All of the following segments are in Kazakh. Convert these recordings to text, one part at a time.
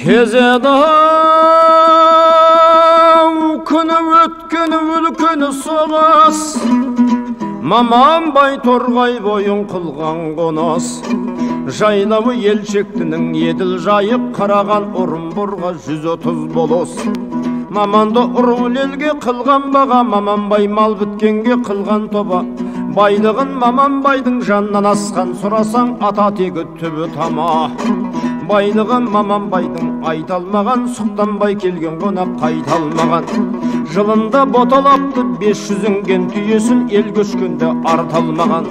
Кезеді күні өткен үлкен соғыс, Маманбай торғай бойын қылған қонас. Жайлауы елшектінің еділ жайып қараған Орынборға 130 болос. Маманды ұрыл елге қылған баға, Маманбай мал біткенге қылған тоба. Байлығын Маманбайдың жаннан асқан, сұрасаң ата тегі түбі тама. Байлығын Маманбайдың айталмаған, сұқтанбай келген қонақ қайталмаған. Жылында боталапты 500 інген түйесін, ел көшкенде арталмаған.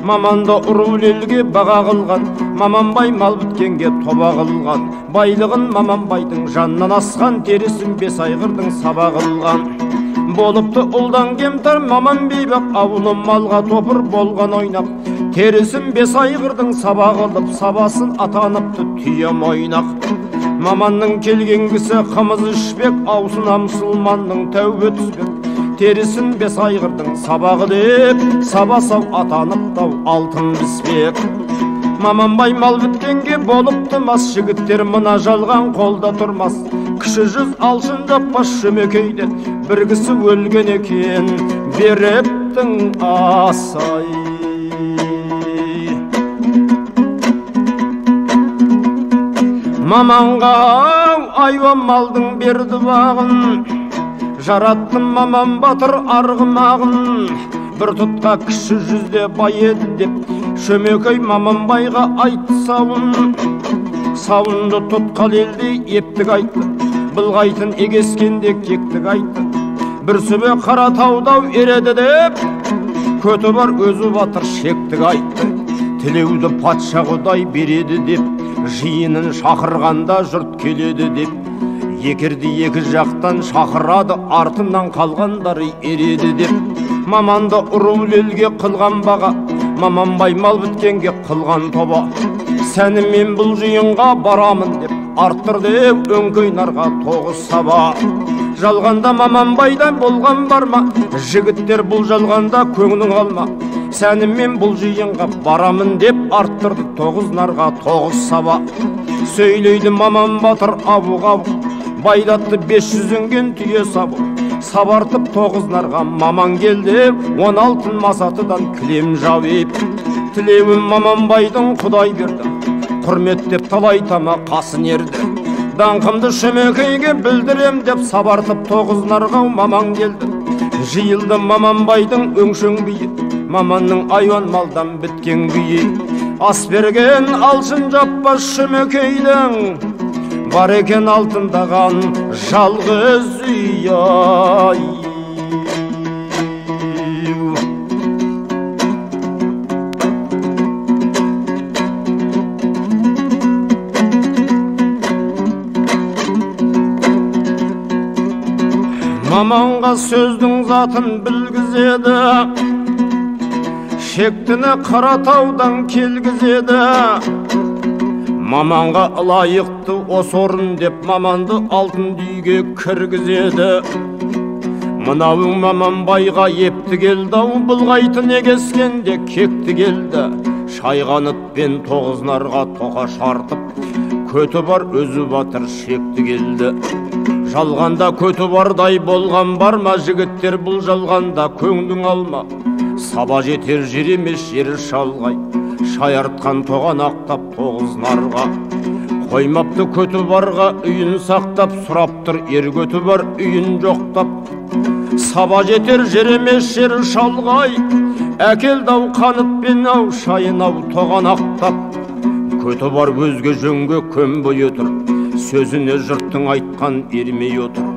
Маманды ұрыл елге баға қылған, Маманбай мал біткенге тоба қылған. Байлығын Маманбайдың жаннан асқан, терісін 5 айғырдың саба қылған. Болыпты ұлдан кемтар Маман бейбақ, ауылы малға топыр болған ойнап. Терісін 5 айғырдың саба қылып, сабасын атаныпты түйем ойнақ. Маманның келген кісі қымыз ішпек, аусына мұсылманның тәубе түспек. Терісін 5 айғырдың сабағы деп, сабасау атаныптау алтын біспек. Маманбай мал біткенге болыпты мас, жігіттер мына жалған қолда тұрмас. Кіші жүз алшын жаппас шөмекейді, бір кісі өлген екен берептің асай. Маманға айуан малдың берді бағын, жараттым Маман батыр арғымағын. Бір тұтқа кіші жүзде бай еді деп, шөмекей Маманбайға айтты сауын. Сауынды тұтқал елде ептік айтты, былғайтын егескенде кектік айтты. Бір сүбе қара таудау ереді деп, көті бар өзі батыр шектік айтты. Тілеуді патша құдай береді деп, жиынын шақырғанда жұрт келеді деп. Екерді екі жақтан шақырады, артынан қалғандары ереді деп. Маманды ұрыл елге қылған баға, Маманбай мал біткенге қылған тоба. Сәні мен бұл жиынға барамын деп, арттыр деп өңкей нарға 9 саба. Жалғанда Маманбайдан болған бар ма, жігіттер бұл жалғанда көңінің алма. Сәні мен бұл жиынға барамын деп, арттырды 9 нарға 9 саба. Сөйлейді Маман батыр абу-ғабу, байлатты 500 інген түйе сабы. Сабартып 9 нарға Маман келді, 16 масатыдан кілем жауып. Тілеуін Маманбайдың құдай берді, құрметтеп талай тама қасын ерді. Даңқымды шөмекейге білдірем деп, сабартып 9 нарға Маман келді. Жиылды Маманбайдың өңшөң бейі, Маманның айуан малдан біткен күйі. Ас берген алшын жаппас шөмекейдің, бар екен алтындаған жалғыз үй. Маманға сөздің затын білгізеді, шектіні Қаратаудан келгізеді. Маманға лайықты осы орын деп, Маманды алтын дүйге кіргізеді. Мынауың Маманбайға епті келді-ау, былғайтын егескенде кекті келді. Шайғанытпен 9 нарға тоқа шартып, көті бар өзі батыр шекті келді. Жалғанда көті бардай болған бар ма, жігіттер бұл жалғанда көңдің алма. Саба жетер жер емес жері шалғай, шайартқан тоған ақтап 9 нарға. Қоймапты көті барға үйін сақтап, сұраптыр ер көті бар үйін жоқтап. Саба жетер жер емес жері шалғай, әкелді-ау қанытпен-ау шайын-ау тоған ақтап. Көті бар өзге жөнге көнбей отыр, сөзіне жұрттың айтқан ермей отыр.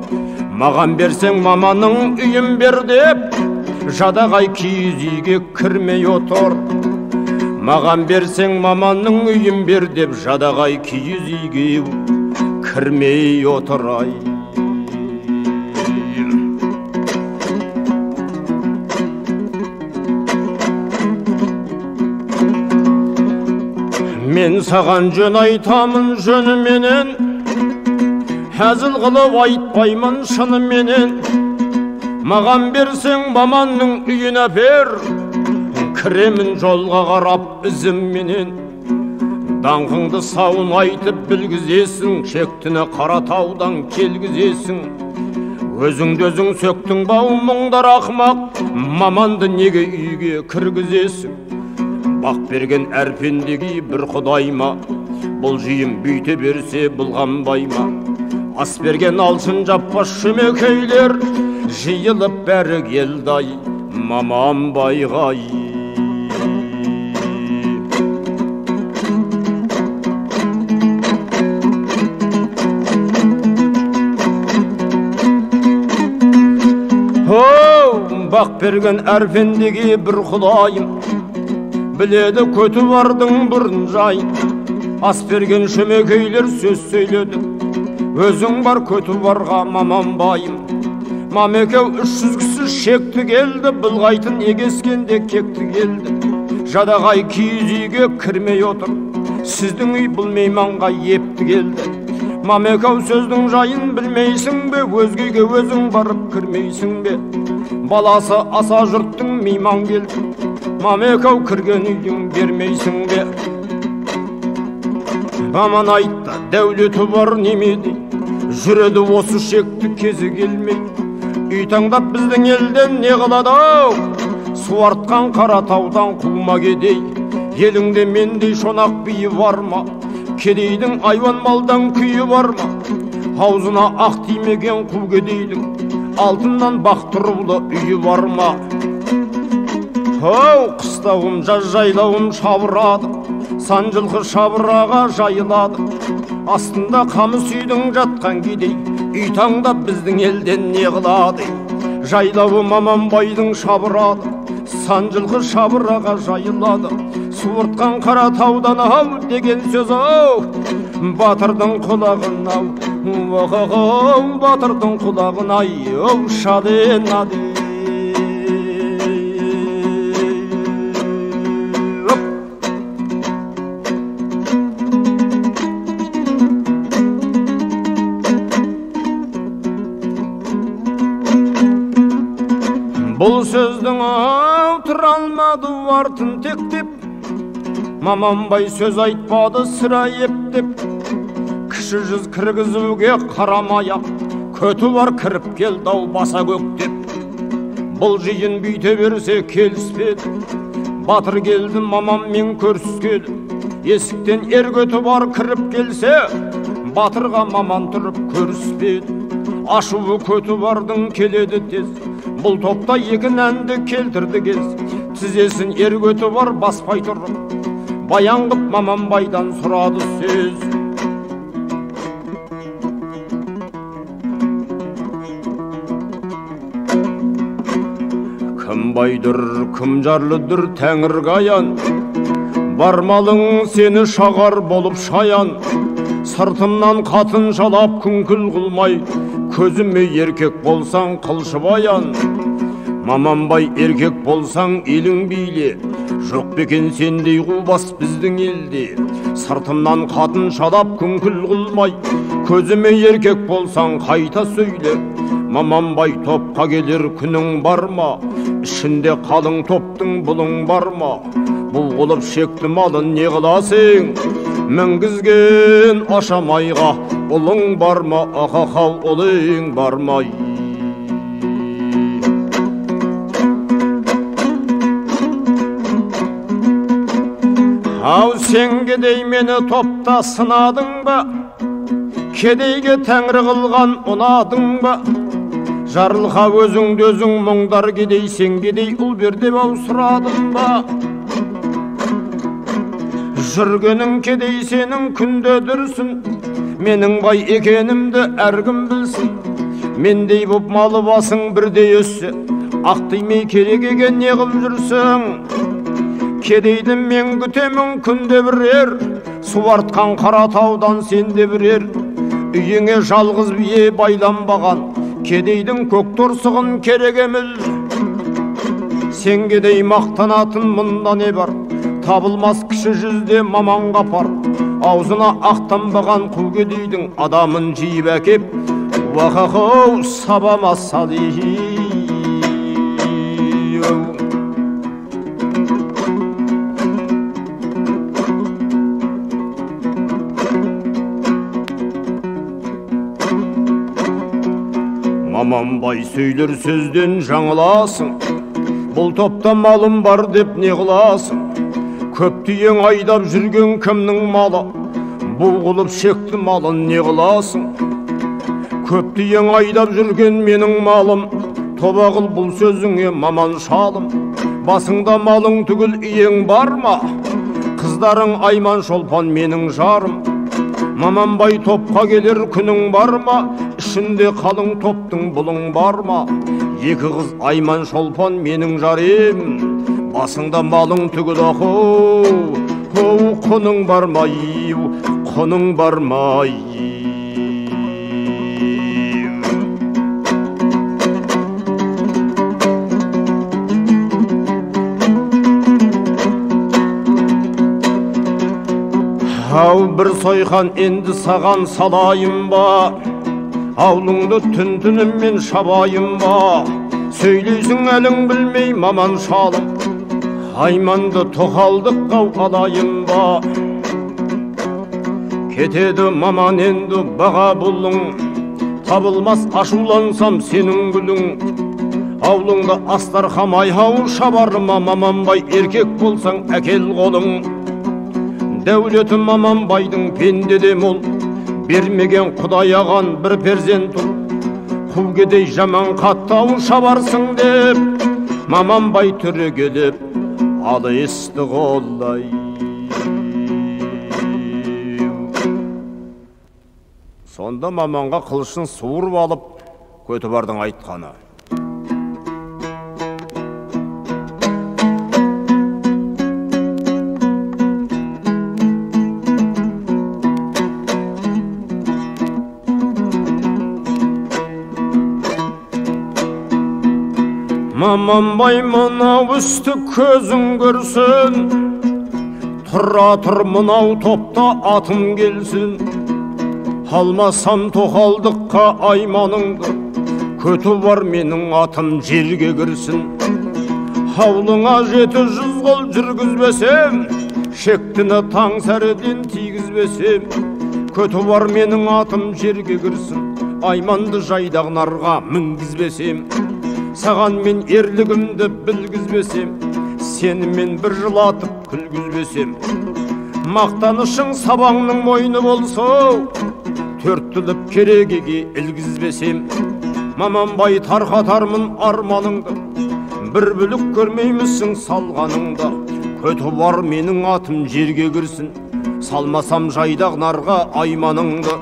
Маған берсең Маманның үйін бер деп, жадағай киіз үйге кірмей отыр. Маған берсең Маманның үйін бер деп, жадағай киіз үйге кірмей отыр. Мен саған жөн айтамын жөніменен, әзіл қылып айтпаймын шыныменен. Маған берсең Маманның үйін әпер, кіремін жолға қарап ізімменен. Даңқыңды сауын айтып білгізесің, шектіні Қаратаудан келгізесің. Өзіңді өзің сөктің бау мұңдар ақымақ, маманды неге үйге кіргізесің? Бақ берген әрпендегі бір құдайма, бұл жиын бүйте берсе бұлғанбай ма? Ас берген алшын жаппас шөмекейлер, жиылып бәрі келдай маман байғай. Бақ берген әрпендеге бір құдайым, біледі көті бардың бұрын жайын. Ас берген шөмекейлер сөз сөйледі, өзің бар көті барға маман байым. Мамекеу 300 кісі шекті келді, бұлғайтын егескенде кекті келді. Жадағай киіз үйге кірмей отыр, сіздің үй бұл мейманға епті келді. Мамекеу сөздің жайын білмейсің бе, өзгеге өзің барып кірмейсің бе? Баласы аса жұрттың мейман келді, Мамекеу кірген үйдің бермейсің бе? Аман айтта дәулеті бар немеді, жүреді осы шекті кезі келмей. Үй таңдап біздің елден не қылады ау? Суартқан Қаратаудан қума кедей. Еліңде мендей шонақ биі бар ма? Кедейдің айван малдан күйі бар ма? Аузына ақ тимеген қу кедейдің алтыннан бақтырулы үйі бар ма? Оу, қыстауым жаз жайлауым шабырады, сан жылқы шабыраға жайылады. Астында қамыс үйдің жатқан кедей, үй таңдап біздің елден не қылады? Жайлауы маман байдың шабырады, сан жылқы шабыраға жайылады. Суыртқан Қаратаудан ау деген сөз ау, батырдың құлағын ау, батырдың құлағын ай, оу шаден ады. Бұл сөздің ау тұра алмады артын тектеп, маман бай сөз айтпады сірә ептеп. Кіші жүз кіргізуге қарамай-ақ, көті бар кіріп келді ау баса көктеп. Бұл жиын бүйте берсе келіспеді, батыр келді маманмен көріскеді. Есіктен ер көті бар кіріп келсе, батырға маман тұрып көріспеді. Ашуы көті бардың келеді тез, бұл топта екі нәнді келтірді кез. Тізесін ер көті бар баспай тұрып, баян қып маман байдан сұрады сөз. Кім байдыр, кім жарлыдыр тәңір қаян, бар малың сені шағар болып шаян. Сыртымнан қатын жалап күңкіл қылмай, көзіме еркек болсаң қылшы баян. Маман бай еркек болсаң елің биле, жоқ бекен сендей қубас біздің елде. Сыртымнан қатын шалап күңкіл қылмай, көзіме еркек болсаң қайта сөйле. Маман бай топқа келер күнің бар ма? Ішінде қалың топтың бұлың бар ма? Бұл қылып шекті малын не қыласың? Мінгізген ашамайға ұлың бар ма? Ақақал ұлың бар ма? Ау сен кедей мені топта сынадың ба? Кедейге тәңір қылған ұнадың ба? Жарылға өзіңді өзің мұңдар кедей, сен кедей ұл бер деп ау сұрадың ба? Жүргенің кедей сенің күнде дүрсін, менің бай екенімді әркім білсін. Мендей боп малы басың бірдей өссе, ақтимей керек екен не қып жүрсің? Кедейді мен күтемін күнде бірер, суартқан Қаратаудан сенде бірер. Үйіңе жалғыз бие байланбаған, кедейдің көк торсығын керек еміл. Сен кедей мақтанатын мұнда не бар? Табылмас кіші жүзде маман қапар. Аузына ақтанбаған қу кедейдің адамын жиып әкеп, уақақау сабама сали. Маманбай сөйлер сөзден жаңыласың, бұл топта малым бар деп не қыласың? Көптен айдап жүрген кімнің малы, бұл қылып шекті малын не қыласың? Көптен айдап жүрген менің малым, тоба қыл бұл сөзіңе маман шалым. Басыңда малың түгіл иең бар ма? Қыздарың Айман Шолпан менің жарым. Маманбай топқа келер күнің бар ма? Ішінде қалың топтың бұлың бар ма? Екі қыз Айман Шолпан менің жарым. Басыңда малың түгіл құның бар ма? Құның бар ма? Ау бір сойқан енді саған салайым ба? Аулыңды түн-түніммен шабайым ба? Сөйлейсің әлің білмей маман шалым, Айманды тоқалдыққа алайым ба? Кетеді маман енді баға бұлың, табылмас ашулансам сенің гүлің. Аулыңда Астархан айғау шабарма, Маманбай еркек болсаң әкел қолың. Дәулеті Маманбайдың пенде мол, бермеген Құдай аған бір перзент ұл. Қу кедей жаман қаттау шабарсың деп, Маманбай түрі келіп, алы есті қолдай. Сонда маманға қылышын суырып алып, Көтібардың айтқаны: Маманбай мынау үсті көзің көрсін, тұра тұр мынау топта атым келсін. Алмасам тоқалдыққа Айманыңды, көті бар менің атым жерге кірсін. Аулыңа 700 қол жүргізбесем, шектіні таң сәріден тигізбесем. Көті бар менің атым жерге кірсін, Айманды жайдақ нарға мінгізбесем. Саған мен ерлігімді білгізбесем, сені мен бір жылатып күлгізбесем. Мақтанышың сабаңның мойны болса, төрттіліп керегеге ілгізбесем. Маманбай тарқатармын арманыңды, бір бүлік көрмеймісің салғаныңда. Көті бар менің атым жерге кірсін, салмасам жайдақ нарға Айманыңды.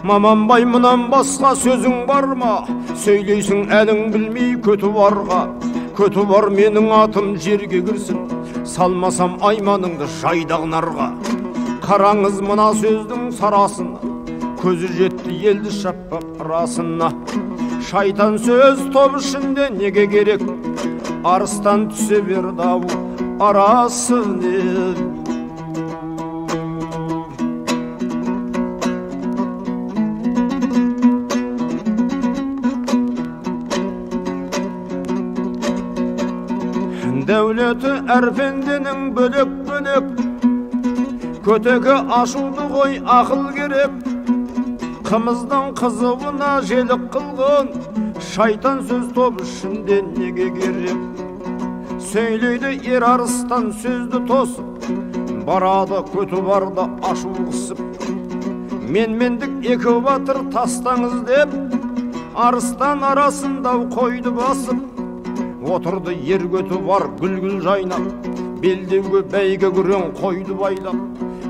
Маманбай мұнан басқа сөзің бар ма? Сөйлейсің әлің білмей Көтібарға. Көті бар менің атым жерге кірсін, салмасам Айманыңды жайдақ нарға. Қараңыз мына сөздің сарасына, көзі жетті елді шаппақ расына. Шайтан сөз топ ішінде неге керек? Арыстан түсе берді ау арасына. Дәулеті әрпенденің бөлек-бөлек, көтегі ашуды ғой ақыл керек. Қымыздың қызуына желік қылғын, шайтан сөз топ ішінде неге керек? Сөйлейді ер арыстан сөзді тосып, барады Көтібарда ашу қысып. Менмендік екі батыр тастаңыз деп, арыстан арасында қойды басып. Отырды ер Көтібар гүл-гүл жайнап, белдеуге бәйге күрең қойды байлап.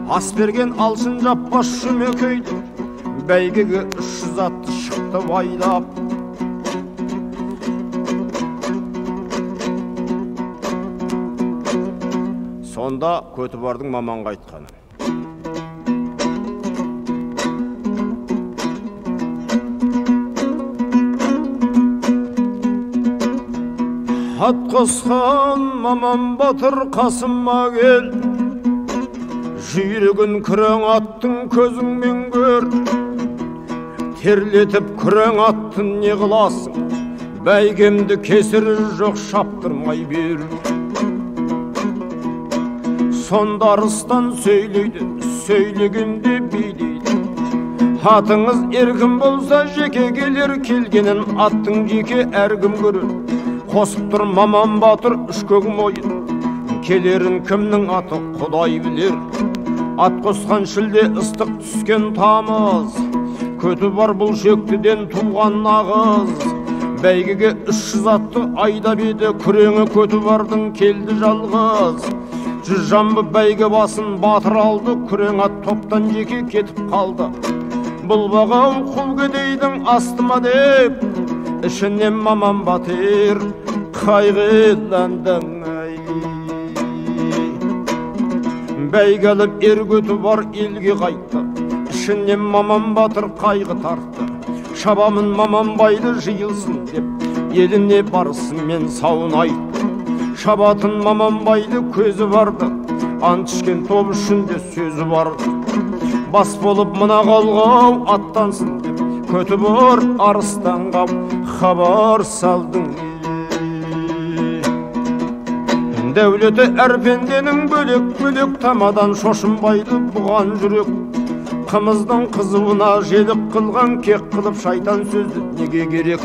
Ас берген алшын жаппас шүмекейді, бәйгеге 300 атты шықты байлап. Сонда Көтібардың маманға айтқаны: Ат қосқан маман батыр қасыма кел, жүйрігін күрең аттың көзіңмен көр. Терлетіп күрең аттың не қыласың, бәйгемді кесірі жоқ шаптырмай бер. Сонда арыстан сөйлейді, сөйлегенде билейді. Атыңыз еркін болса жеке келер, келгенін аттың жеке әркім көрер. Қосып тұр маман батыр үш көк мойын, келерін кімнің аты Құдай білер. Ат қосқан шілде ыстық түскен тамыз, көті бар бұл шектіден туған нағыз. Бәйгеге 300 атты айдап еді, күреңі көті бардың келді жалғыз. 100 жамбы бәйге басын батыр алды, күрең ат топтан жеке кетіп қалды. Бұл бағау құл кедейдің астыма деп, ішінен маман батыр қайғыландың. Бәйге алып ер көті бар елге қайтты, ішінен маман батыр қайғы тартты. Шабамын маман байды жиылсын деп, еліне барсын мен сауын айтты. Шабатын маман байды көзі барды, ант ішкен топ үшінде сөзі барды. Бас болып мына қалғау аттансын деп, көті бар арыстанға хабар салдың. Дәулеті әрпенденің бөлек-бөлек, тамадан шошынбайды бұған жүрек. Қымыздың қызуына желік қылған, кек қылып шайтан сөзді неге керек?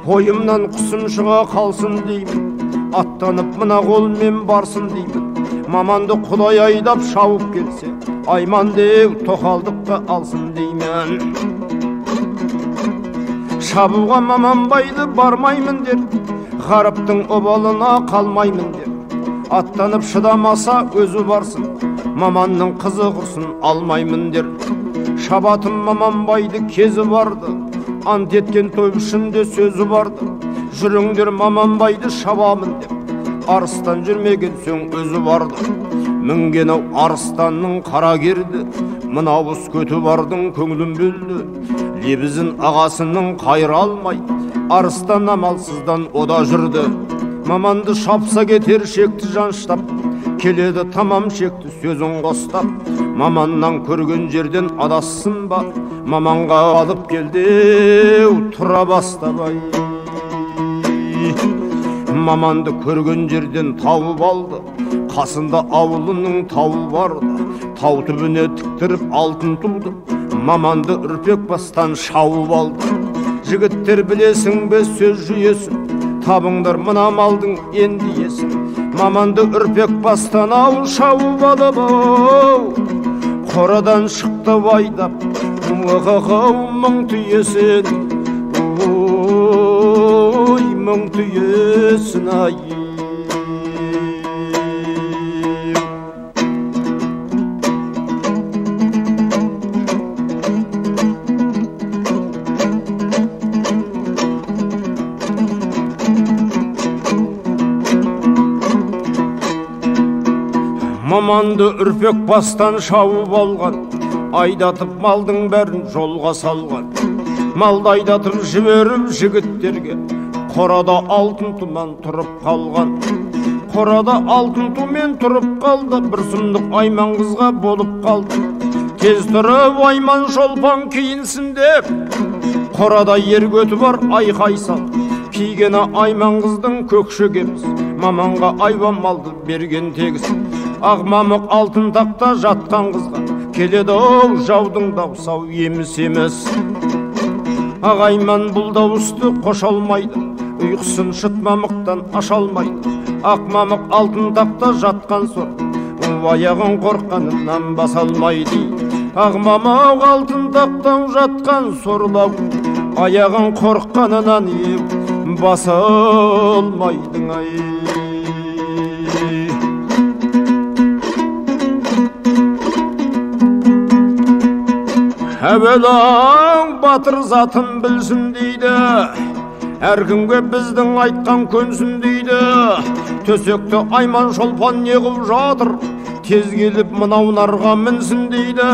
Ойымнан құсым шыға қалсын деймін, аттанып мына қолмен барсын деймін. Маманды Құдай айдап шауып келсе, айман деу тоқалдыққа алсын деймін. Шабуға маман байды бармаймын дер, ғарыптың обалына қалмаймын дер. Аттанып шыдамаса өзі барсын, маманның қызы құрсын алмаймын дер. Шабатын маман байды кезі барды, ант еткен той ішінде сөзі барды. Жүріңдер маман байды шабамын деп, арыстан жүрмеген соң өзі барды. Мінген-ау арыстанның қара керді, мына ауыз көті бардың көңілін бөлді. Лебізін ағасының қайыр алмай, арыстан амалсыздан ода жүрді. Маманды шапса кетер шекті жанштап, келеді тамам шекті сөзін қостап. Маманнан көрген жерден адассын ба, маманға алып келді тұра бастабай. Маманды көрген жерден тауып алды, қасында ауылының тауы барды. Тау түбіне тіктіріп алтын туды, маманды үрпек бастан шауып алды. Жігіттер білесің бе сөз жүйесін, табыңдар мына малдың енді есін. Маманды үрпек бастан ау шауып алып, қорадан шықты байдап, мұғақау мың түйесін, ой мың түйесін ай. Маманды үрпек бастан шауып алған, айдатып малдың бәрін жолға салған. Малды айдатып жіберіп жігіттерге, қорада алтын тумен тұрып қалған. Қорада алтын тумен тұрып қалды, бір сұмдық айман қызға болып қалды. Тез тұрып айман шолпан киінсін деп, қорада ер көті бар айқай сал. Кигені айман қыздың көкші кеміз, маманға айван малды берген тегіз. Ақ мамық алтын тақта жатқан қызға, келеді оу жаудың дауысау еміс-еміс. Ағайман бұл дауысты қоша алмайды, ұйқысын шыт мамықтан аша алмайды. Ақ мамық алтын тақта жатқан сор, аяғын қорқанынан баса алмайды. Ақ мамық алтын тақтан жатқан сорлау, аяғын қорқанынан баса алмайдың ай. Әуелің батыр затын білсін дейді, әркімге біздің айтқан көнсін дейді. Төсекті айман шолпан не қып жатыр, тез келіп мынау нарға мінсін дейді.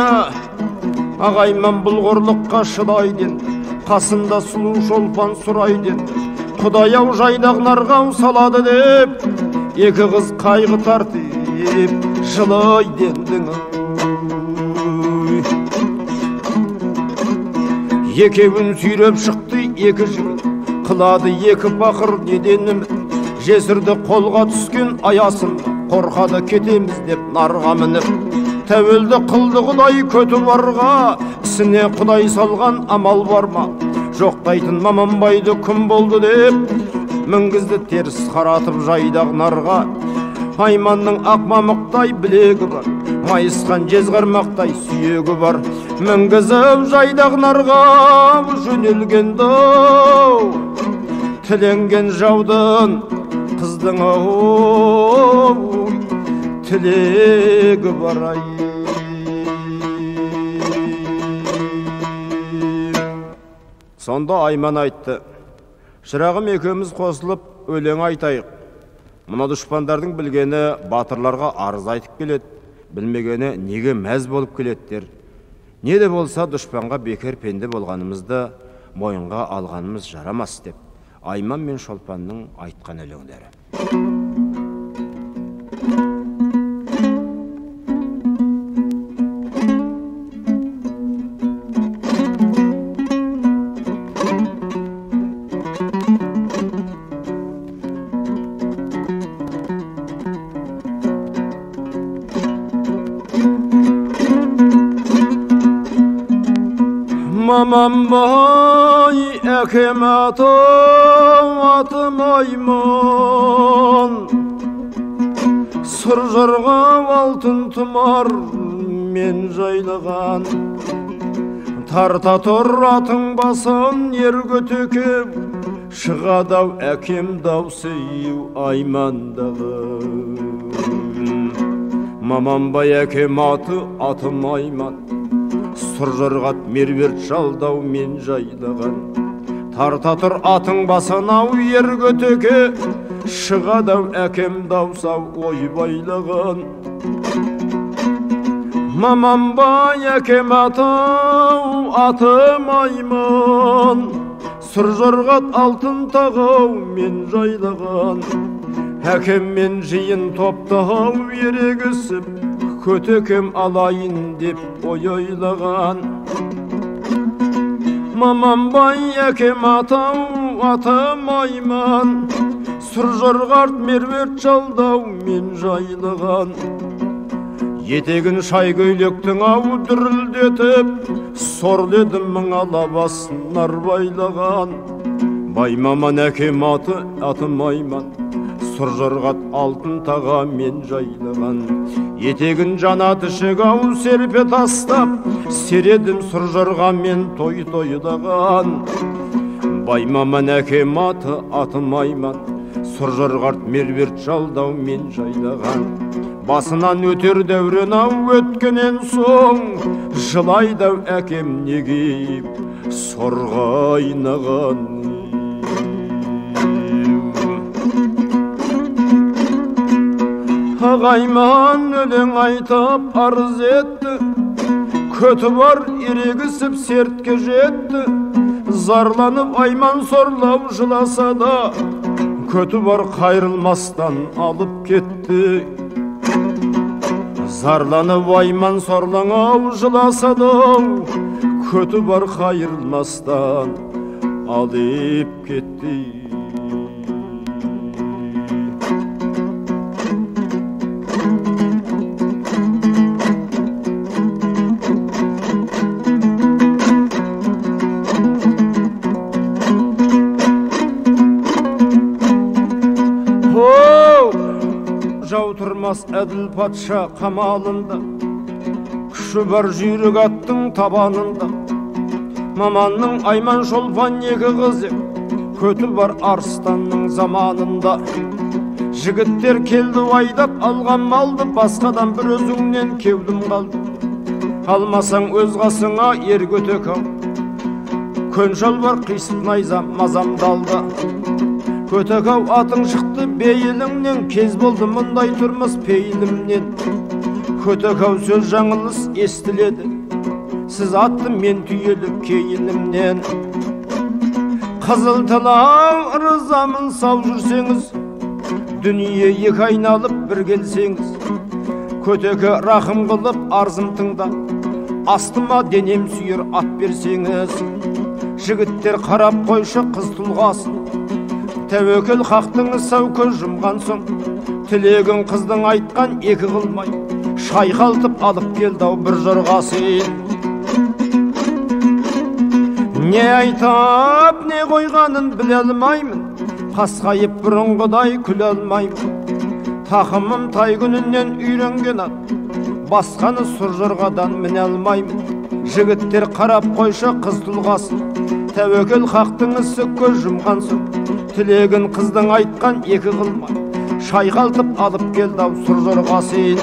Ағайман бұл қорлыққа шыдайден, қасында сұлу шолпан сұрайден. Құдай-ау жайдақ нарға салады деп, екі қыз қайғы тартып жылайден. Екеуін сүйреп шықты екі жігіт, қылады екі бақыр неденім. Жесірді қолға түскен аясын, қорқады кетеміз деп нарға мініп. тәуелді қылды құдай көті барға, ісіне құдай салған амал бар ма? Жоқтайтын Маманбайды күн болды деп, мінгізді теріс қаратып жайдақ нарға. Айманның ақ мамықтай білегі бар, майысқан жезғармақтай сүйегі бар. Мінгізіп жайдақ нарға жөнелген-ді, тіленген жаудың қыздың тілегі бар. Сонда Айман айтты: шырағым, екеуміз қосылып өлең айтайық. Мұна дұшпандардың білгені батырларға арыз айтып келеді, білмегені неге мәз болып келеттер. Не де болса дұшпанға бекер пенде болғанымызды мойынға алғанымыз жарамас деп Айман мен Шолпанның айтқан өлеңдері. Маманбай әкем атым Айман, сұр жарға алтын тұмар мен жайлаған. Тарта тұр атың басын ер көтекеп, шығадау әкем даусы Аймандағы. Маманбай әкем атым Айман, сұр жырғат мерверт жалдау мен жайлаған. Тарта тұр атың басынау ер көтеке, шығадау әкем даусау ойбайлаған. Маманбай әкем атым Айман, сұр жырғат алтын тағау мен жайлаған. Әкем мен жиын топтау ерегісіп, көтекем алайын деп ойлаған. Маманбай әкем атым Айман, сұр жырғат мерверт жалдау мен жайлаған. Етегін шай көйлектің дүрілдетіп, сорледім мың алабасын арбайлаған. Баймаман әкем атым Айман, сұр жырғат алтын таға мен жайлаған. Етегін жана тішік серпе тастап, середім сұр жырға мен тойдаған. Баймаман әкем атым Айман, сұр жырғат мерверт жалдау мен жайлаған. Басынан өтер дәурен өткенен соң, жылайдау әкем неге сорға айнаған. Айман өлең айтып арыз етті, көті бар ерегісіп сертке жетті. Зарланып Айман сорлау жыласа да, көті бар қайрылмастан алып кетті. Зарланып Айман сорлау жыласа да, көті бар қайрылмастан алып кетті. Жау тұрмас әділ патша қамалында, күші бар жүйрік аттың табанында. Маманның Айман Шолпан екі қызы, көті бар арыстанның заманында. Жігіттер келді айдап алған малды, басқадан бір өзіңнен кеудім қалды. Алмасаң өз қасыңа ер көтек ау, көншал бар қисып найза мазамдалды. Көтек-ау атың шықты бейіліңнен, кез болды мұндай тұрмыс пейілімнен. Көтек-ау сөз жаңылыс естіледі, сіз атты мен түйелі кейінімнен. Қызыл тылау ырызамын сау жүрсеңіз, дүние екі айналып бір келсеңіз. Көтеке рахым қылып арзым тыңда, астыма денем сүйер ат берсеңіз. Жігіттер қарап қойшы қыз тұлғасын, тәуекел қақтыңыз сау көз жұмған соң. Тілегін қыздың айтқан екі қылмай, шайқалтып алып келді ау бір жорғасын. Не айтап не қойғанын біле алмаймын, қасқайып бұрынғыдай күле алмаймын. Тақымым тай күнінен үйренген ат, басқаны сұр жорғадан міне алмаймын. Жігіттер қарап қойшы қыз тұлғасын, тәуекел хақтың ісі көз жұмған соң, тілегін қыздың айтқан екі қылмай, шайқалтып алып келді ау сұр жорғасын.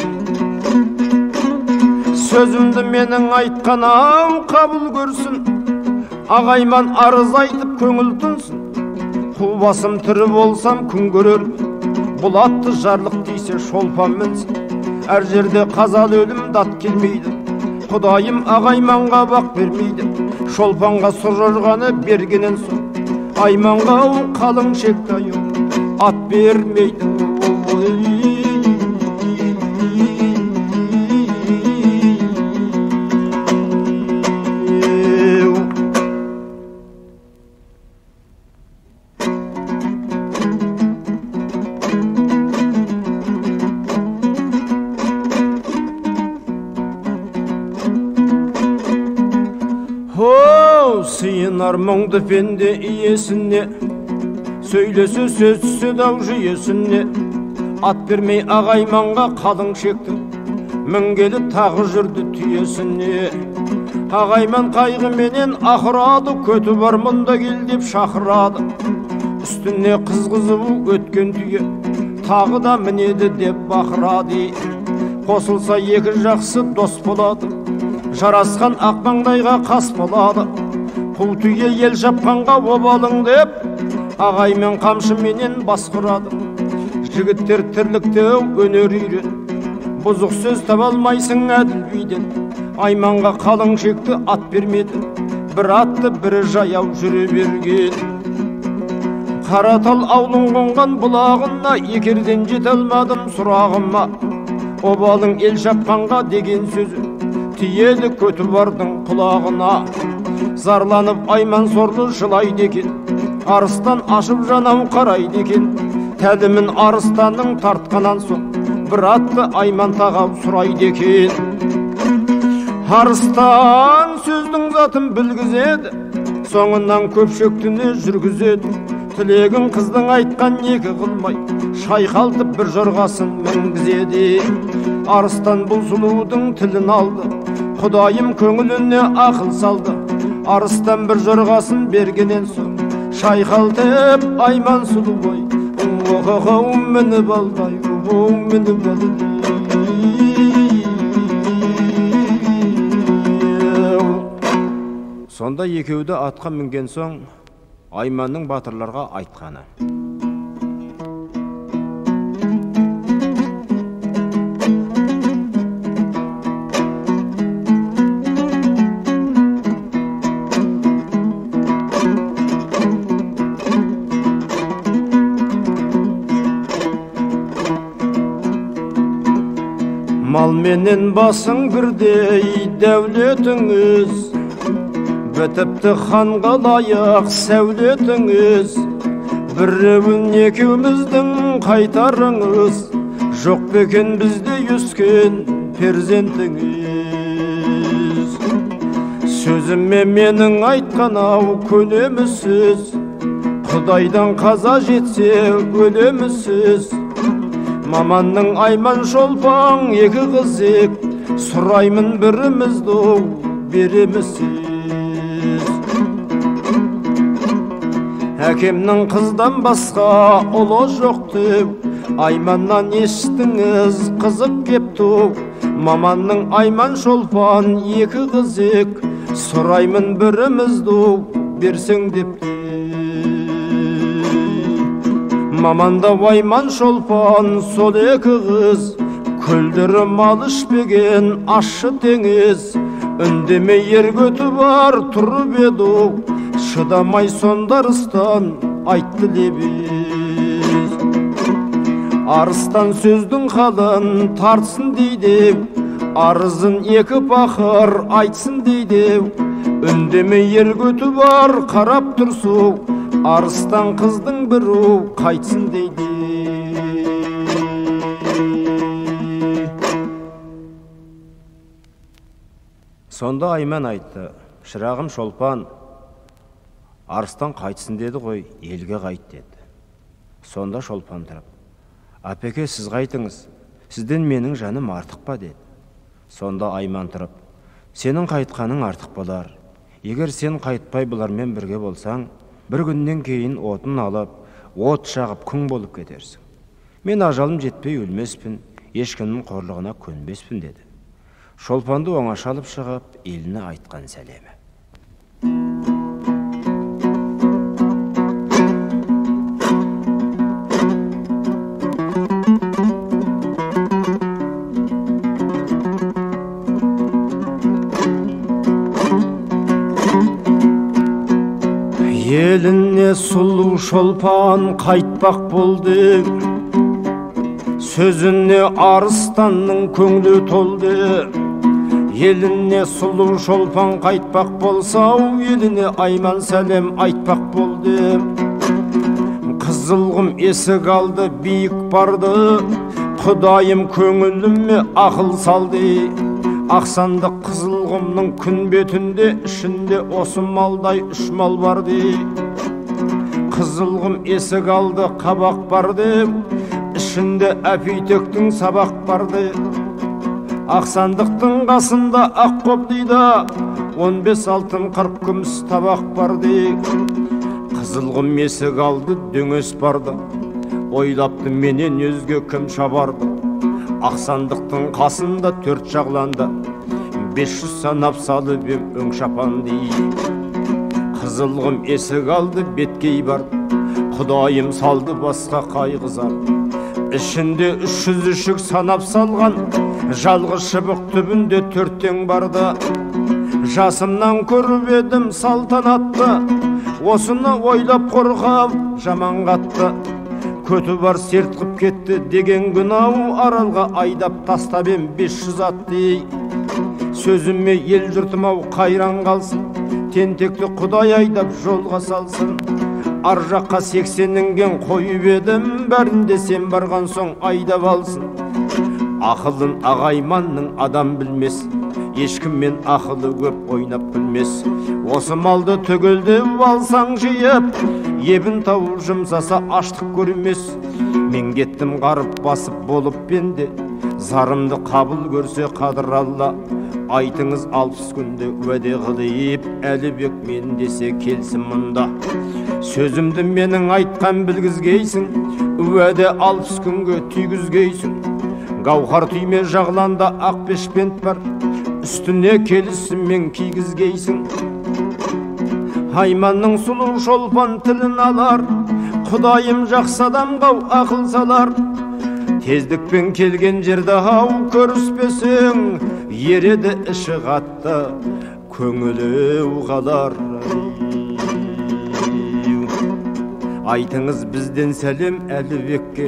Сөзімді менің айтқан ау қабыл көрсін, ағайман арыз айтып көңіл тұнсын. Қу басым тірі болсам күн көрермін, бұл атты жарлық дейсе шолпан мінсін. Әр жерде қазал өлім дат келмейді, Құдайым ағайманға бақ бермейді. Шолпанға сұр жорғаны бергенен соң, айманға қалың шекті аю ат бермейді. Сыйынар мұңды пенде иесіне, сөйлесе сөз түседі ау жүйесіне. Ат бермей ағайманға қалың шекті, мінгелі тағы жүрді түйесіне. Ағайман қайғыменен ақырады, көті бар мұнда кел деп шақырады. Үстіне қызғызып өткен түйе, тағы да мінеді деп бақырады. Қосылса екі жақсы дос болады, жарасқан ақмаңдайға қас болады. Қу түйе ел жапқанға обалың деп, ағаймен қамшыменен басқырады. Жігіттер тірлікте өнер үйрен, бұзық сөз таба алмайсың әділ биден. Айманға қалың шекті ат бермеді, бір атты бірі жаяу жүре берген. Қаратал аулың қонған бұлағына, екерден жете алмадым сұрағыма. Обалың ел жапқанға деген сөзі, тиеді көті бардың құлағына. Зарланып айман сорлы жылайды екен, арыстан ашып жанау қарайды екен. Тәлімін арыстанның тартқанан соң, бір атты айман тағау сұрайды екен. Арыстан сөздің затын білгізеді, соңынан көпшектіне жүргізеді. Тілегін қыздың айтқан екі қылмай, шайқалтып бір жорғасын мінгізеді. Арыстан бұл сұлудың тілін алды, Құдайым көңіліне ақыл салды. Арыстан бір жорғасын бергенен соң, шайқалтып айман сұлу бай, мініп алдай, мініп алдай. Сонда екеуді атқа мінген соң, айманның батырларға айтқаны: Мал менен басың бірдей дәулетіңіз, бітіпті ханға лайық сәулетіңіз. Біреуін екеуміздің қайтарыңыз, жоқ бекен бізде өскен перзентіңіз. Сөзіме менің айтқан ау көнемісіз, Құдайдан қаза жетсе өлемісіз. Маманның айман шолпан екі қызек, сұраймын бірімізді беремісіз. Әкемнің қыздан басқа ұлы жоқты, айманнан ештіңіз қызып кепті. Маманның айман шолпан екі қызек, сұраймын бірімізді берсең депті. Маманда айман шолпан сол екі қыз, көлдірі мал ішпеген ащы теңіз. Үндемей ергөті бар тұрып еді, шыдамай сонда арыстан айтты лебіз. Арыстан сөздің қалын тартсын дейді, арызын екі пақыр айтсын дейді. Үндемей ергөті бар қарап тұрсу, арыстан қыздың бірі қайтсын дейді. Сонда Айман айтты: шырағым Шолпан, арыстан қайтсын деді ғой, елге қайт деді. Сонда Шолпан тұрып: апеке, сіз қайтыңыз, сізден менің жаным артық па деді. Сонда Айман тұрып: сенің қайтқаның артық болар. Егер сен қайтпай бұлармен бірге болсаң, бір күннен кейін отын алып, от жағып күң болып кетерсің. Мен ажалым жетпей өлмеспін, ешкімнің қорлығына көнбеспін деді. Шолпанды оңаша алып шығып, еліне айтқан сәлемі: еліне сұлу Шолпан қайтпақ болды, сөзіне арыстанның көңілі толды. Еліне сұлу Шолпан қайтпақ болса, еліне Айман сәлем айтпақ болды. Қызылғым есік алды, биік барды, Құдайым көңіліме ақыл салды. Ақсандық қызылғымның күн бетінде, ішінде осы малдай үш мал барды. Қызылғым есік алды, қабақ барды, ішінде әпейтектің сабақ барды. Ақсандықтың қасында ақ қобдида 15 алтын 40 күміс табақ барды. Қызылғым есік алды, дөңес барды, ойлапты менен өзге кім шабарды. Ақсандықтың қасында 4 жағланда 500 санап салып ем өң шапанды. Қызылғым есік алды, беткей барды, Құдайым салды басқа қайғызар. Ішінде 300 үшік санап салған, жалғыз шыбық түбінде 4 тең барды. Жасымнан көріп едім салтанатты, осыны ойлап қорқап жаман қатты. Көті бар серт қып кетті деген күнау, аралға айдап тастап ем 500 атты. Сөзіме ел жұртымау қайран қалсын, тентекті Құдай айдап жолға салсын. Ар жаққа 80-нен қойып едім, бәрінде сен барған соң айдап алсын. Ақылын Ағайманның адам білмес, ешкіммен ақылы көп ойнап білмес. Осы малды түгелдеп алсаң жиып, ебін тауып жұмсаса аштық көрмес. Мен кеттім қарып басып болып бенде, зарымды қабыл көрсе қадыр Алла. Айтыңыз 60 күнде уәде қылып, Әлібек мен десе келсін мұнда. Сөзімді менің айтқан білгізгейсің, уәде 60 күнге түйгізгейсің. Гауһар түйме жағланда ақ бешпент бар, үстіне келісім мен кигізгейсің. Айманның сұлу Шолпан тілін алар, Құдайым жақсы адамға ақыл салар. Тездікпен келген жерді ау көріспесең, ереді іші қатты, көңілі қалар. Айтыңыз бізден сәлем Әлібекке,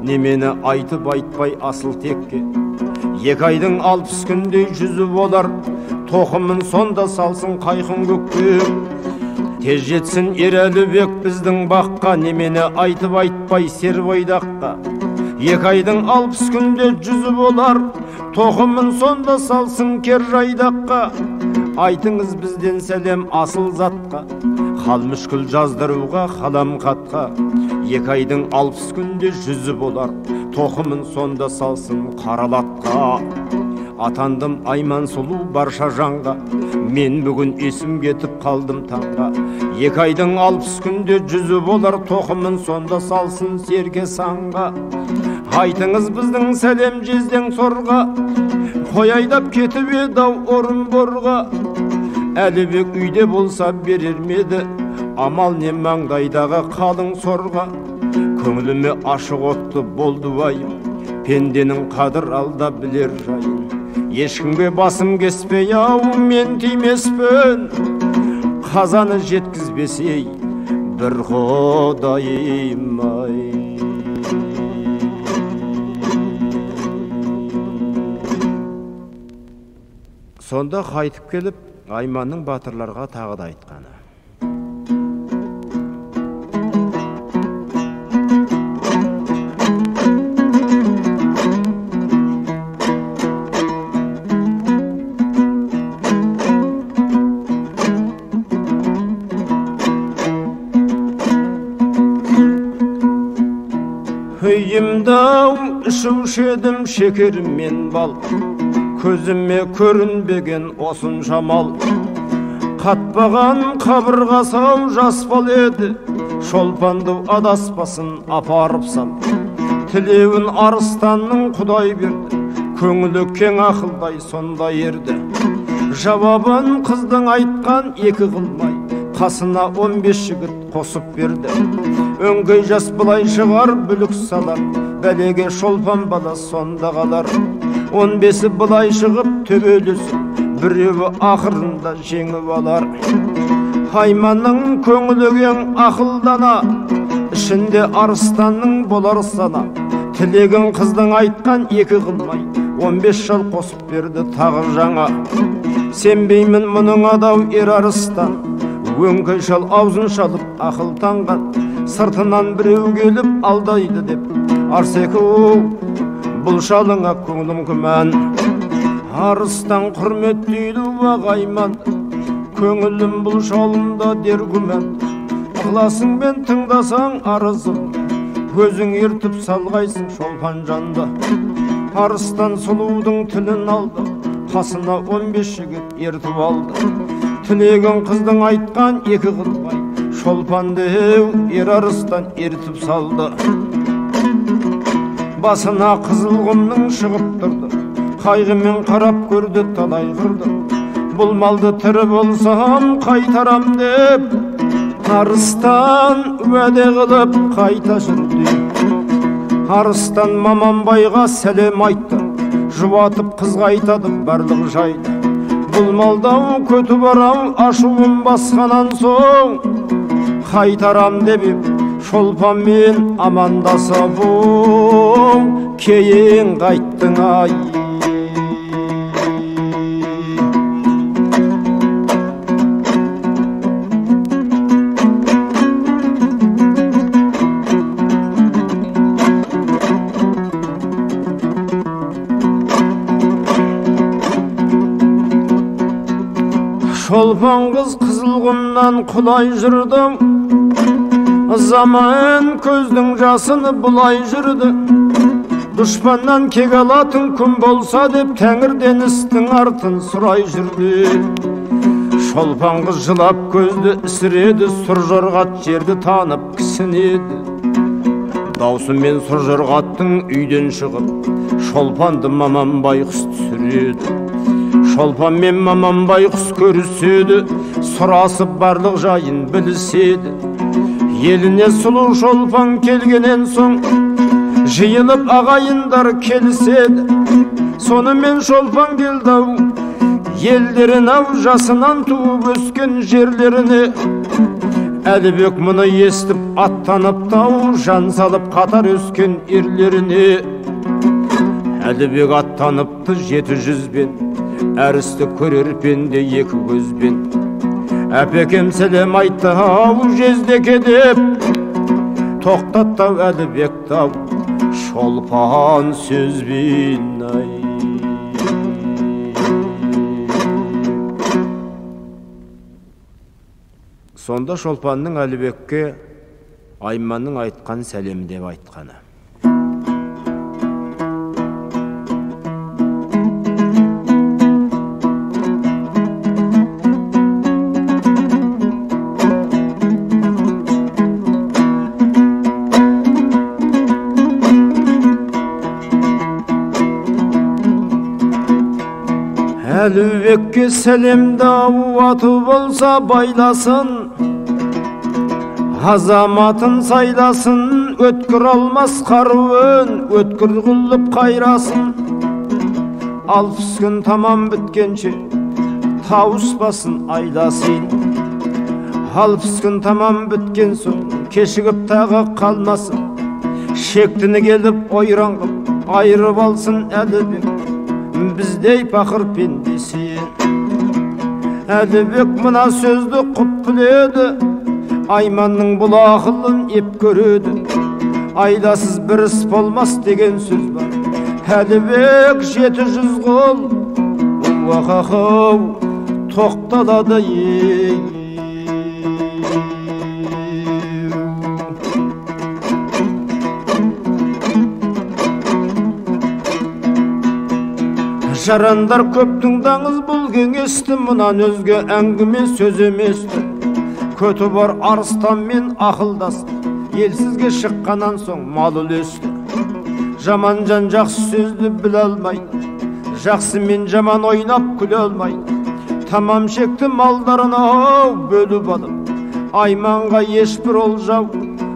немені айтып айтпай асыл текке. 2 айдың 60 күндей жүзі болар, тоқымын сонда салсын қайқын көкке. Тез жетсін ер Әлібек біздің баққа, немені айтып айтпай сер бойдаққа. 2 айдың 60 күнде жүзі болар, тоқымын сонда салсын кер жайдаққа. Айтыңыз бізден сәлем асыл затқа, хал мүшкіл жаздыруға қалам қатқа. 2 айдың 60 күнде жүзі болар, тоқымын сонда салсын қаралатқа. Атандым Айман сұлу барша жанға, мен бүгін есім кетіп қалдым таңға. 2 айдың 60 күнде жүзі болар, тоқымын сонда салсын серке санға. Айтыңыз біздің сәлем жезден сорға, қой айдап кетіп еді орынборға. Әлібек үйде болса берер меді, амал не маңдайдағы қалың сорға. Көңіліме ашық отты болды уайым, пенденің қадыр алда білер жайын. Ешкімге басым кеспей ау мен тимеспін, қазаны жеткізбесей бір Құдайым ай. Сонда қайтып келіп, Айманның батырларға тағы да айтқаны: Үйімді ішуші едім шекер мен бал, көзіме көрінбеген осынша мал. Қатпаған қабырғасы ау жас бал еді, шолпанды адаспасын апарып сал. Тілеуін арыстанның құдай берді, көңілі кең ақылдай сондай ерді. Жауабын қыздың айтқан екі қылмай, қасына 15 жігіт қосып берді. Өңгей жас бұлай шығар бүлік салар, бәлеге шолпан бала сонда қалар. 15-і бұлай шығып төбелесіп, біреуі ақырында жеңіп алар. Айманның көңілі кең ақылдана, ішінде арыстанның болар сана. Тілегін қыздың айтқан екі қылмай, 15 жыл қосып берді тағы жаңа. Сенбеймін мұның адау ер арыстан, өңкей шал аузын шалып ақылтанған. Сыртынан біреу келіп алдайды деп, Арсекі бұл шалыңа көңілім күмән. Арыстан құрметтейлі ағайман, көңілім бұл шалымда дер күмән. Ықласыңмен тыңдасаң арызым, көзің ертіп салғайсың шолпан жанды. Арыстан сұлудың тілін алды, қасына 15 жігіт ертіп алды. Тілегін қыздың айтқан екі қылмай, шолпанды ер арыстан ертіп салды. Басына қызыл құмның шығып тұрды, қайғымен қарап көрді талай қырды. Бұл малды тірі болсам қайтарам деп, Арыстан уәде қылып қайта жүрді. Арыстан Маманбайға сәлем айтты, жұбатып қызға айтады барлық жайды. Бұл малдау көті барам ашуым басқанан соң, қайтарам деп шолпанмен амандасып кейін қайттың ай. Шолпан қыз Қызылқұмнан құлай жүрді, заман көздің жасыны бұлай жүрді. Дұшпаннан кек алатын күн болса деп, Тәңірден істің артын сұрай жүрді. Шолпан қыз жылап көзді ісіреді, Сұржорғат жерді танып кісінеді. Даусымен Сұржорғаттың үйден шығып, Шолпанды Маманбай құс түсіреді. Шолпан мен Маманбай құс көріседі, сұрасып барлық жайын біліседі. Еліне сұлу Шолпан келгенен соң, жиылып ағайындар келіседі. Сонымен Шолпан келді ау, елдерін ау, жасынан туып өскен жерлеріне. Әлібек мұны естіп аттанып тау, жан салып қатар өскен ерлеріне. Әлібек аттаныпты 700-бен, әрісті көрер пенде 2 көзбен. Әпекем сәлем айтты ау жездеке деп, тоқтаттау Әлібекті ау Шолпан сөзбен ай. Сонда Шолпанның Әлібекке Айманның айтқан сәлем деп айтқаны. Әлібекке сәлемді ауаты болса байласын, азаматын сайласын, өткір алмас қаруын, өткір құлып қайрасын. 60 күн тамам біткенше тауыспасын айласын. 60 күн тамам біткен соң кешігіп тағы қалмасын. Шектіні келіп ойран қып айырып алсын Әлібек, біздей пақыр пендесен. Әлібек мына сөзді құп біледі, Айманның бұл ақылын еп көреді. Айласыз бір іс болмас деген сөз бар. Әлібек 700 қол уақақау тоқталады ей. Жарандар көп тыңдаңыз бұл кеңесті, мұнан өзге әңгіме сөз емес. Көті бар арыстанмен ақылдас, елсізге шыққанан соң мал үлесті. Жаман жан жақсы сөзді біле алмайды, жақсы мен жаман ойнап күле алмайды. Тамам шекті малдарына бөліп алып, Айманға ешбір олжау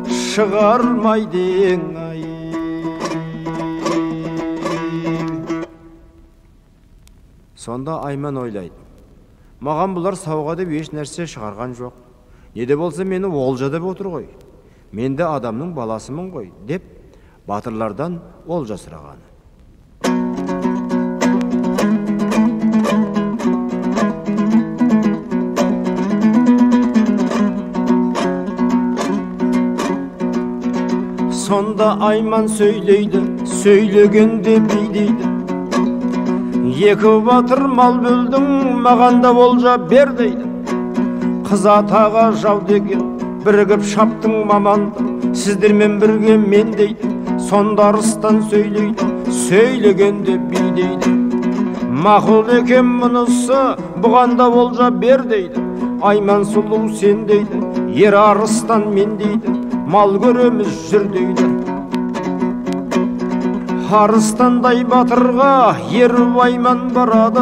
шығармайды. Сонда Айман ойлайды, маған бұлар сауға деп еш нәрсе шығарған жоқ. Неде болса мені олжа деп отыр ғой. Мен де адамның баласымын ғой, деп батырлардан олжа сұрағаны. Сонда Айман сөйлейді, сөйлегенде бейдейді. Екі батыр мал бөлдің, маған да олжа бер дейді. Қыз атаға жау деген, бірігіп шаптың маманды, сіздермен бірге мен дейді. Сонда арыстан сөйлейді, сөйлегенде бейдейді. Мақұл екен мұнысы, бұған да олжа бер дейді. Айман сұлу сен дейді, ер арыстан мен дейді. Мал көреміз жүр дейді. Арыстандай батырға ер Айман барады,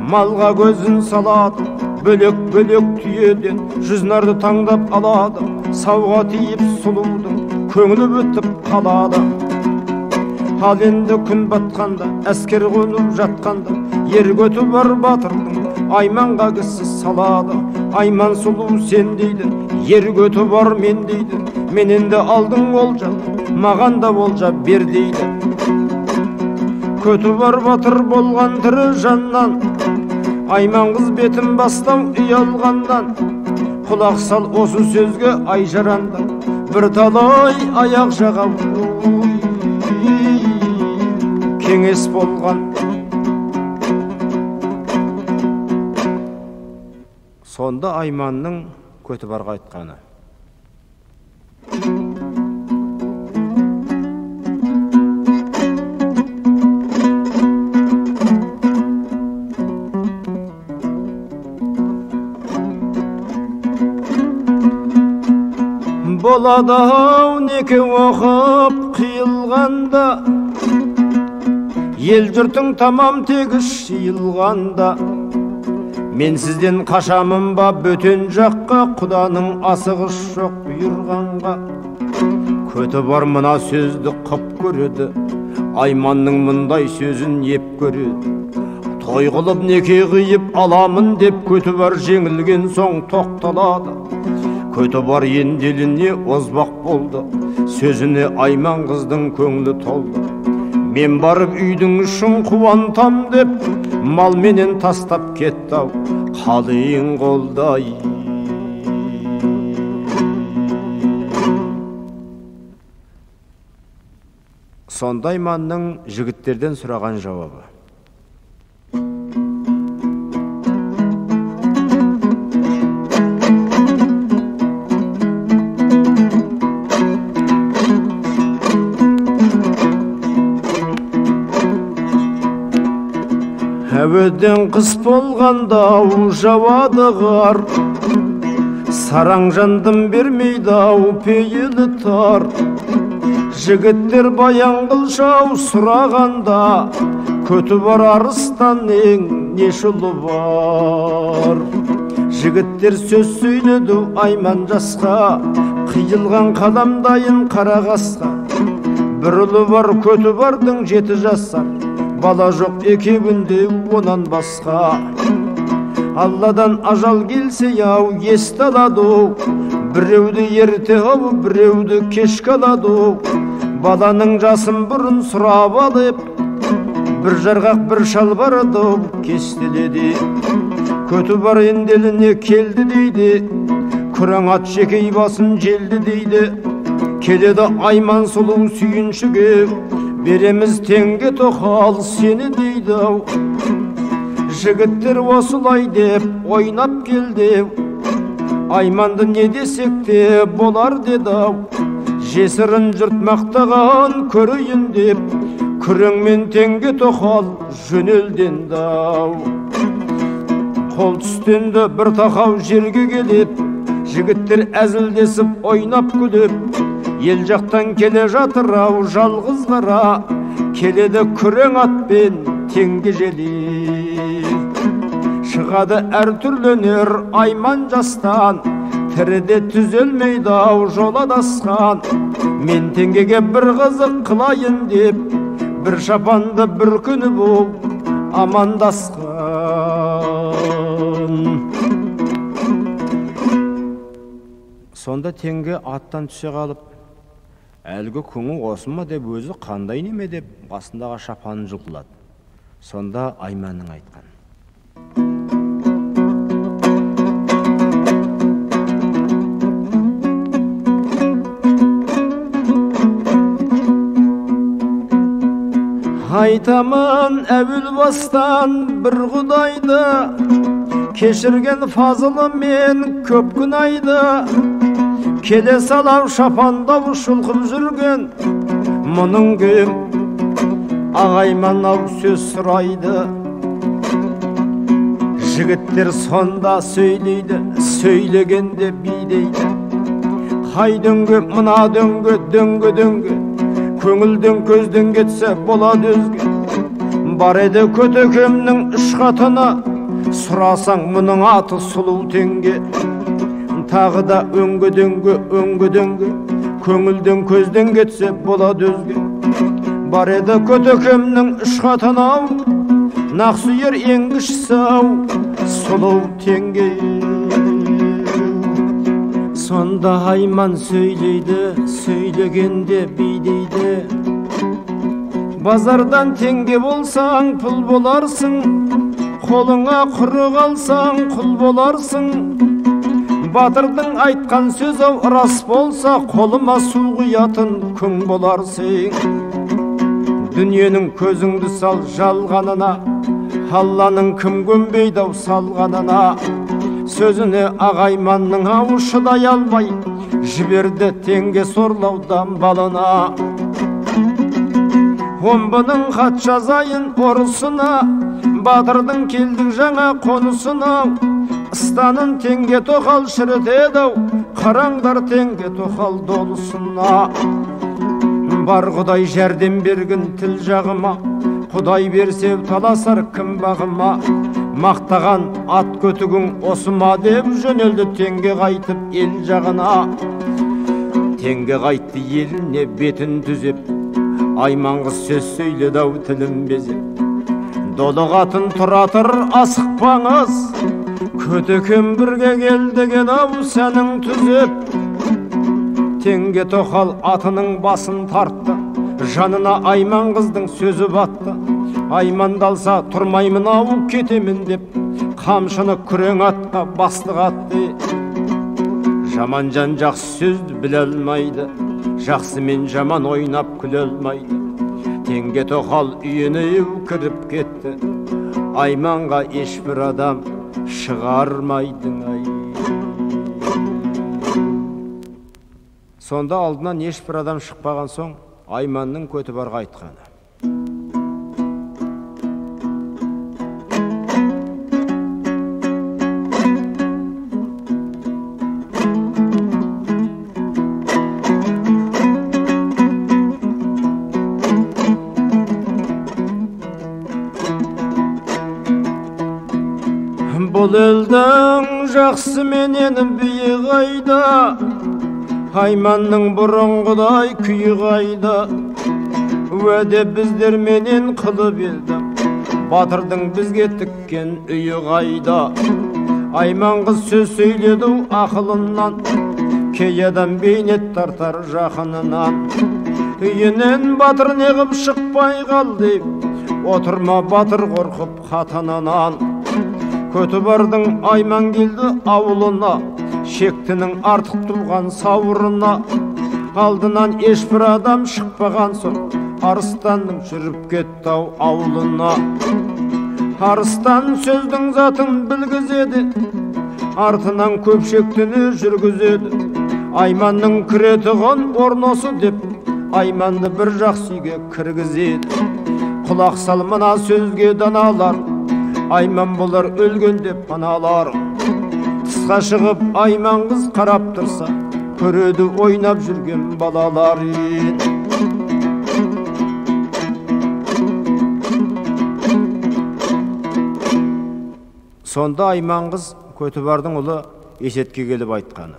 малға көзін салады, бөлек-бөлек түйеден жүзнарды таңдап алады. Сауға тиіп сұлудың көңілі өтіп қалады. Ал енді күн батқанда, әскер қонып жатқанда, ер көті бар батырдың Айманға кісі салады. Айман сұлу сен дейді, ер көті бар мен дейді. Мен енді алдың олжа, маған да олжа бер дейді. Көті бар батыр болған тірі жаннан, Айман қыз бетін бастау ұялғандан. Құлақ сал осы сөзге ай жарандан, бір талай аяқ жаға кеңес болған. Сонда Айманның көті барға айтқаны: болады-ау неке оқып қиылғанда, ел жұртың тамам тегіс жиылғанда. Мен сізден қашамын ба бөтен жаққа, құданың асығыс жоқ бұйырғанға. Көті бар мына сөзді қып көреді, Айманның мұндай сөзін еп көреді. Той қылып неке қиып аламын деп көті бар жеңілген соң тоқталады. Көті бар енделіне озбақ болды, сөзіне Айман қыздың көңілі толды. Мен барып үйдің үшін қуантам деп, мал менен тастап кетті-ау қалың қолдай. Сонда Айманның жігіттерден сұраған жауабы: әуеден қыс болғанда жауады қар, сараң жандым бермейді ау пейілі тар. Жігіттер баян қылшау сұрағанда, көті бар арыстанның не шұлы бар. Жігіттер сөз сөйледі Айман жасқа, қиылған қадамдайын қара қасқа. Бір ұлы бар көті бардың 7 жасар, бала жоқ екеуінде онан басқа. Алладан ажал келсе яу есті алады, біреуді ерте алып біреуді кешке алады. Баланың жасын бұрын сұрап алып, бір жарғақ бір шалбарды кестеледі. Көті бар енделіне келді дейді, күрең ат жекей басын желді дейді. Келеді Айман сұлу сүйіншіге, береміз теңге тоқал сені дейді. Жігіттер осылай деп ойнап келді, Айманды не десек те болар деді. Жесірін жұрт мақтаған көрейін деп, күреңмен теңге тоқал жөнелденді-ау. Қол түстенді бір тақау жерге келіп, жігіттер әзілдесіп ойнап күліп, ел жақтан келе жатыр-ау жалғыз қара, келеді күрең атпен теңге желіп. Шығады әр түрленер айман жастан, тіріде түзелмейді-ау жол адасқан. Мен теңгеге бір қызық қылайын деп, бір шапанды бір күні болып амандасқан. Сонда теңге аттан түсе қалып, әлгі күңі осы ма деп, өзі қандай неме деп басындағы шапанын жұлқылады. Сонда Айманның айтқан: айтамын әуел бастан бір құдайды, кешірген фазылы мен көп күнайды. Келе салау шапандау шұлқып жүрген, мұның кем ағайман-ау сөз сұрайды. Жігіттер сонда сөйлейді, сөйлегенде бидейді. Қай дөңге, мына дөңге, дөңге, дөңге, көңілден көзден кетсе болады өзге. Бар еді көтекемнің үш қатыны, сұрасаң мұның аты сұлу теңге. Тағы да өңге дөңге, өңге дөңге, көңілден көзден кетсе болады өзге. Бар еді көтекемнің үш қатыны-ау, нақсүйер енгішсі-ау, сұлу теңге. Сонда Айман сөйлейді, сөйлегенде бидейді. Базардан теңге болсаң пұл боларсың, қолыңа құрық алсаң құл боларсың. Батырдың айтқан сөз-ау рас болса, қолыма су құятын күң боларсың. Дүниенің көзіңді сал жалғанына, Алланың кім көнбейді-ау салғанына. Сөзіне Ағайманның ау шыдай алмай, жіберді теңге сорлаудан балына. Омбының хат жазайын орысына, Батырдың келдік жаңа қонысына. Ыстанын теңге тоқал шірітеді-ау, қараңдар теңге тоқал долысына. Бар Құдай жәрдем берген тіл жағыма, Құдай берсе таласар кім бағыма. Мақтаған ат көтігің осы ма деп, жөнелді теңге қайтып ел жағына. Теңге қайтты еліне бетін түзеп, Айман қыз сөз сөйледі-ау тілін безеп. Долы қатын тұратыр асықпаңыз, көтекем бірге келдеген-ау сәнің түзеп. Теңге тоқал атының басын тартты, жанына Айман қыздың сөзі батты. Аймандалса тұрмаймын-ау кетемін деп, қамшыны күрең атқа бастық атты. Жаман жан жақсы сөзді біле алмайды, жақсы мен жаман ойнап күле алмайды. Теңге тоқал үйіне кіріп кетті, Айманға ешбір адам шығармайдың-ай. Сонда алдынан ешбір адам шықпаған соң, Айманның Көтібарға айтқаны: бұл елдің жақсы менен биі қайда, Айманның бұрынғыдай күйі қайда. Уәде біздер менен қылып елді, Батырдың бізге тіккен үйі қайда. Айман қыз сөз сөйледі ақылынан, кей адам бейнет тартар жақынынан. Үйінен Батыр неғып шықпай қалды, отырма Батыр қорқып қатынынан. Көтібардың Айман келді ауылына, шектінің артық туған сауырына. Алдынан ешбір адам шықпаған соң, Арыстанның жүріп кетті-ау ауылына. Арыстан сөздің затын білгізеді, артынан көпшектіні жүргізеді. Айманның кіретіғын орносы деп, Айманды бір жақсы үйге кіргізеді. құлақ сал мына сөзге даналар, Айман болар өлген деп аналар. Тысқа шығып Айман қыз қарап тұрса, көреді ойнап жүрген балалар. Сонда Айман қыз Көтібардың ұлы Есетке келіп айтқаны: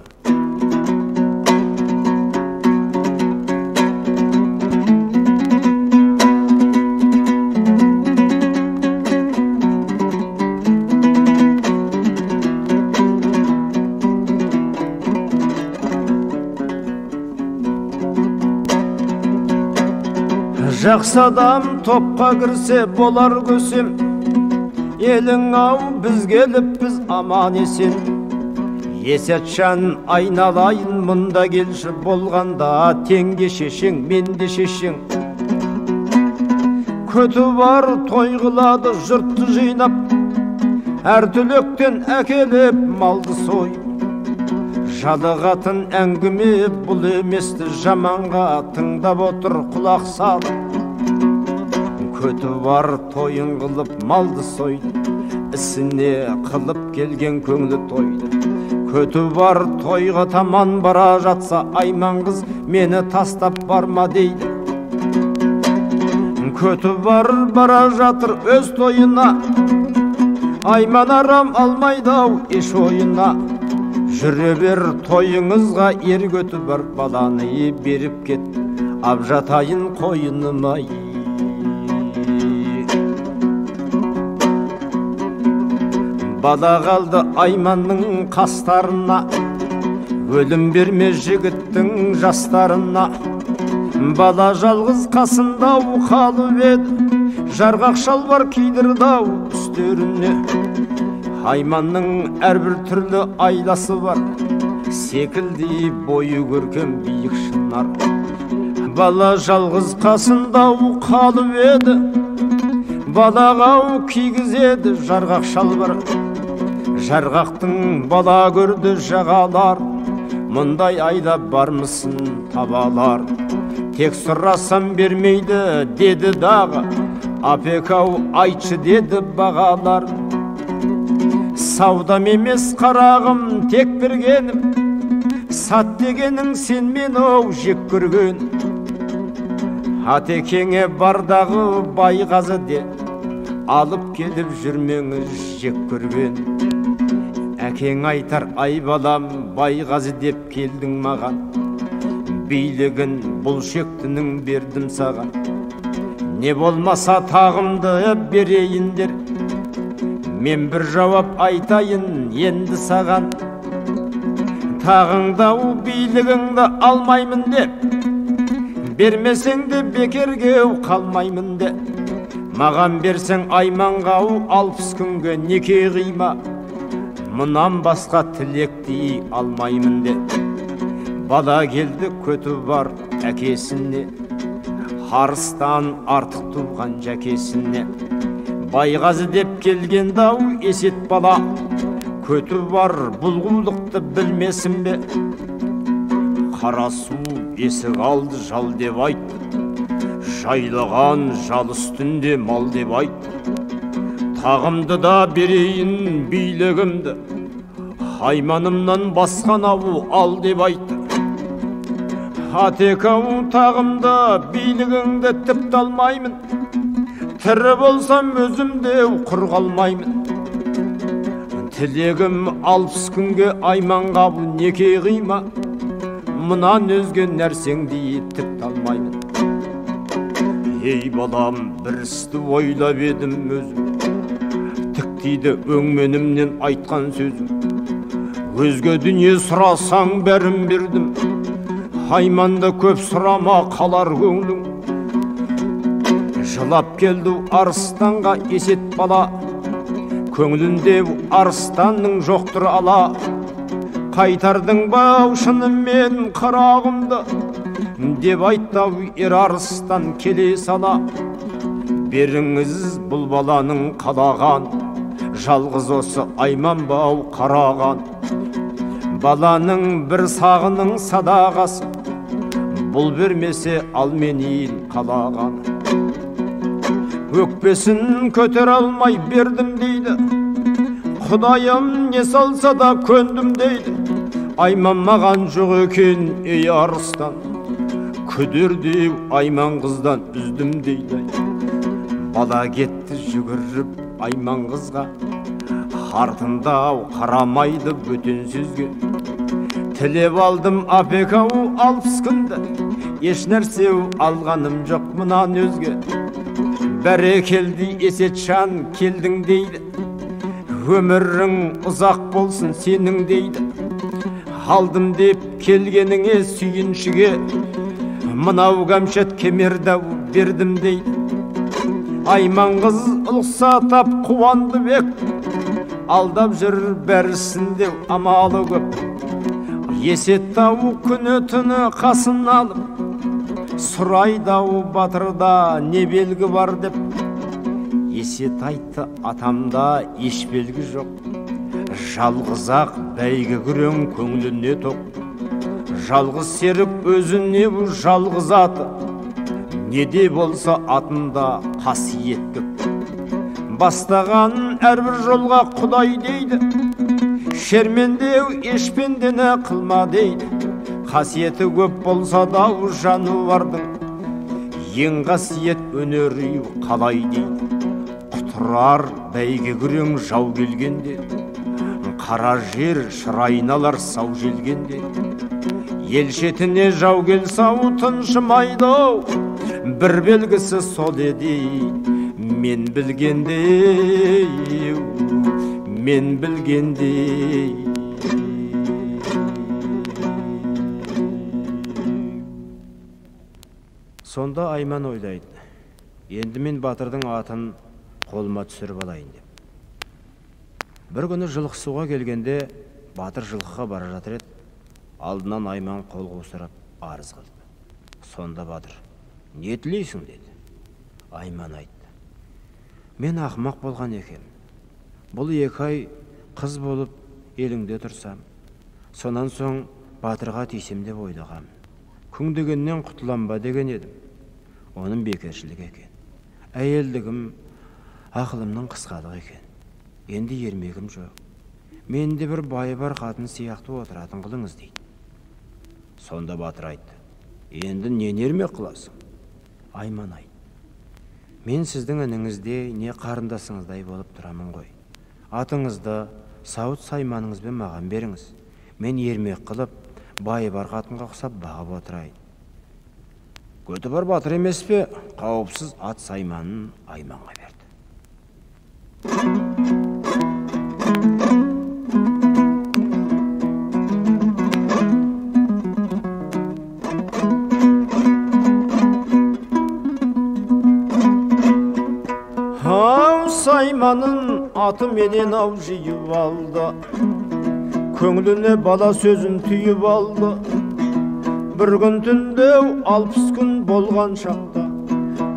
Жақсы адам топқа кірсе болар көсем, елің ау біз келіппіз аман есен. Есетжан айналайын мұнда келші, болғанда теңге шешең менде шешең. Көтібар той қылады жұртты жинап, әр түлектен әкеліп малды сойып. Жалығатын әңгіме бұл еместі, жаманға тыңдап отыр құлақ сал. Көтібар тойын қылып малды сойды, ісіне қылып келген көңілі тойды. Көтібар тойға таман бара жатса, Айман қыз мені тастап барма дейді. Көтібар бара жатыр өз тойына, Айман арам алмайды-ау еш ойына. Жүре бер тойыңызға ер Көтібар, баланы беріп кет, ап жатайын қойыныма. Бала қалды Айманның қастарына, өлім берме жігіттің жастарына. Бала жалғыз қасында қалып еді, жарғақ шалбар кидірді үстеріне. Айманның әрбір түрлі айласы бар, секілді бойы көркем биік шынар. Бала жалғыз қасында қалып еді, балаға кигізеді жарғақ шалбар. Жарғақтың бала көрді жағалар, мұндай айда бармысын табалар. Тек сұрасам бермейді деді дағы, апекау айтшы деді бағалар. Саудам емес қарағым тек бергенім, сат дегенің сен мені жек көрген. Атекеңе бардағы байғазы де, алып келіп жүрмеңіз жек көрген. Әкең айтар ай балам байғазы деп келдің маған, билігін бұл шектінің бердім саған. Не болмаса тағымды берейіндер, мен бір жауап айтайын енді саған. Тағыңда билігіңді алмаймын деп, бермесең де бекерге қалмаймын де. Маған берсең Айманға 60 күнге неке қима, мұнан басқа тілекті алмаймын де. Бала келді Көтібар әкесіне, арыстан артық туған жәкесіне. Байғазы деп келген-ау Есет бала, Көтібар бұлғулықты білмесін бе. Қарасу есік алды жал деп айтты, жайлаған жал үстінде мал деп айтты. Тағымды да берейін билігімді, Айманымнан басқанау ал деп айтты. Атекау тағымды билігіңді тіпті алмаймын, тірі болсам өзімде құр қалмаймын. Тілегім 60 күнге Айманға неке қима, мұнан өзге нәрсеңді тіпті алмаймын. Ей балам, бір істі ойлап едім өзім, тіктейді өңменімнен айтқан сөзім. Өзге дүние сұрасаң бәрін бердім, Айманды көп сұрама қалар көңлің. Жылап келді арыстанға Есет бала, көңілінде арыстанның жоқтыр ала. Қайтардың ба шынымен қарағымды, деп айтты ер арыстан келе сала. Беріңіз бұл баланың қалаған, жалғыз осы Айман бау қараған. Баланың бір сағының садағасы, бұл бермесе ал менен қалаған. өкпесін көтер алмай бердім дейді. Құдайым не салса да көндім дейді. Айман маған жоқ екен ей арыстан, күдердеу айман қыздан үздім дейді. Бала кетті жүгіріп айман қызға, артында қарамайды бөтен сөзге. Тілеп алдым апек-ау 60 күнді, еш нәрсе алғаным жоқ мұнан өзге. Бәрекелді Есетжан келдің дейді, өмірің ұзақ болсын сенің дейді. Алдым деп келгеніңе сүйіншіге, мынау кәмшат кемердау бердім дейді. Айман қыз ұлықсатап қуанды бек, алдап жүр бәрісінде амалы көп. Есет-ау күні түні қасын алып, сұрайды-ау батырда не белгі бар деп. Есет айтты атамда еш белгі жоқ, жалғыз-ақ бәйгі күрең көңіліне тоқ. Жалғыз серік өзіне жалғыз аты, неде болса атында қасиет көп. Бастаған әрбір жолға Құдай дейді, шермендеу ешпендені қылма дейді. Қасиеті көп болса да жануардың, ең қасиет өнері қалай дейді. Құтырар бәйге күрең жау келгенде, қара жер шырайналар сау желгенде. Ел шетіне жау келсау тыншымайды, бір белгісі сол еді. Мен білгенде, мен білгенде. Сонда Айман ойлайды, енді мен батырдың атын қолыма түсіріп алайын деп. Бір күні жылқы суға келгенде, батыр жылқыға бара жатыр еді. Алдынан Айман қол қусырып арыз қылды. Сонда батыр, не тілейсің деді. Айман айтты, мен ақымақ болған екем. Бұл 2 ай қыз болып еліңде тұрсам, сонан соң батырға тисем деп ойлағам. Күң дегеннен құтылам ба деген едім. Оның бекершілік екен. Әйелдігім ақылымның қысқалық екен. Енді ермегім жоқ. Менде бір байы бар қатын сияқты отыратын қылыңыз дейді. Сонда батыр айтты, енді не ермек қыласың? Айман айтты, мен сіздің ініңізде не қарындасыңыздай болып тұрамын ғой. Атыңызды сауыт сайманыңызбен маған беріңіз. Мен ермек қылып, байы бар қатынға ұқсап бағып отырайын. Көті бар батыр емес пе? Қауіпсіз ат сайманын Айманға берді. Сайманын аты менен ау жиып алды, көңіліне бала сөзін түйіп алды. Бір күн түнде 60 күн болған шақта,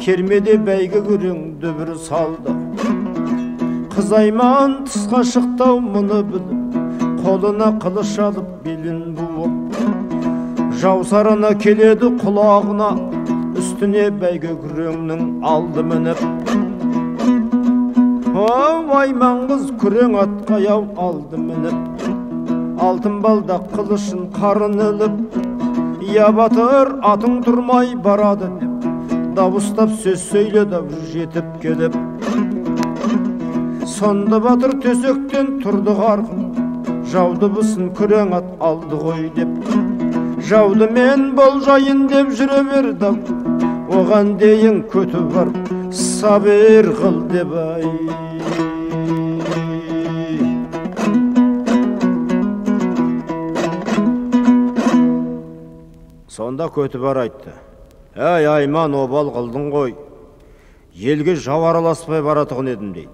кермеде бәйгі күрең дүбір салды. Қыз Айман тысқа шықтау мұны біліп, қолына қылыш алып белін буып. Жаусарына келеді құлағына, үстіне бәйгі күреңнің алды мініп. Айман қыз күрең атқа яу алды мініп, алтын балдақ қылышын қарын іліп. Я батыр атың тұрмай барады деп, дауыстап сөз сөйледі жетіп келіп. Сонда батыр төсектен тұрды қарқын, жауды бұсын күрең ат алды ғой деп. Жауды мен болжайын деп жүре берді, оған дейін көті бар сабыр қыл деп ай. Сонда көті бар айтты, әй Айман, обал қылдың ғой, елге жау араласпай баратығын едім дейді.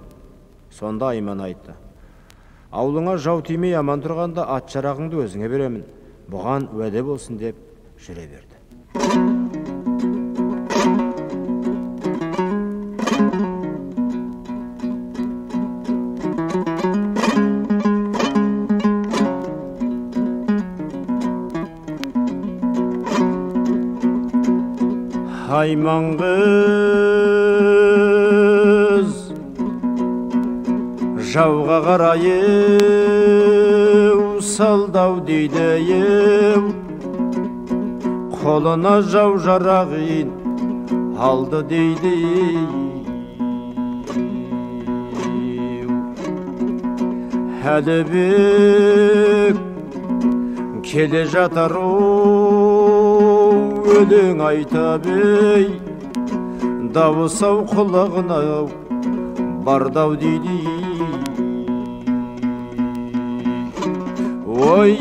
Сонда Айман айтты, аулыңа жау тимей аман тұрғанда ат жарағыңды өзіңе беремін, бұған уәде болсын деп жүре берді. Айман жауға қарай салдау дейді қолына жау жарағын алды дейді әлібек келе жатар өлең айтап дауыс ау құлағына бардау дейді ой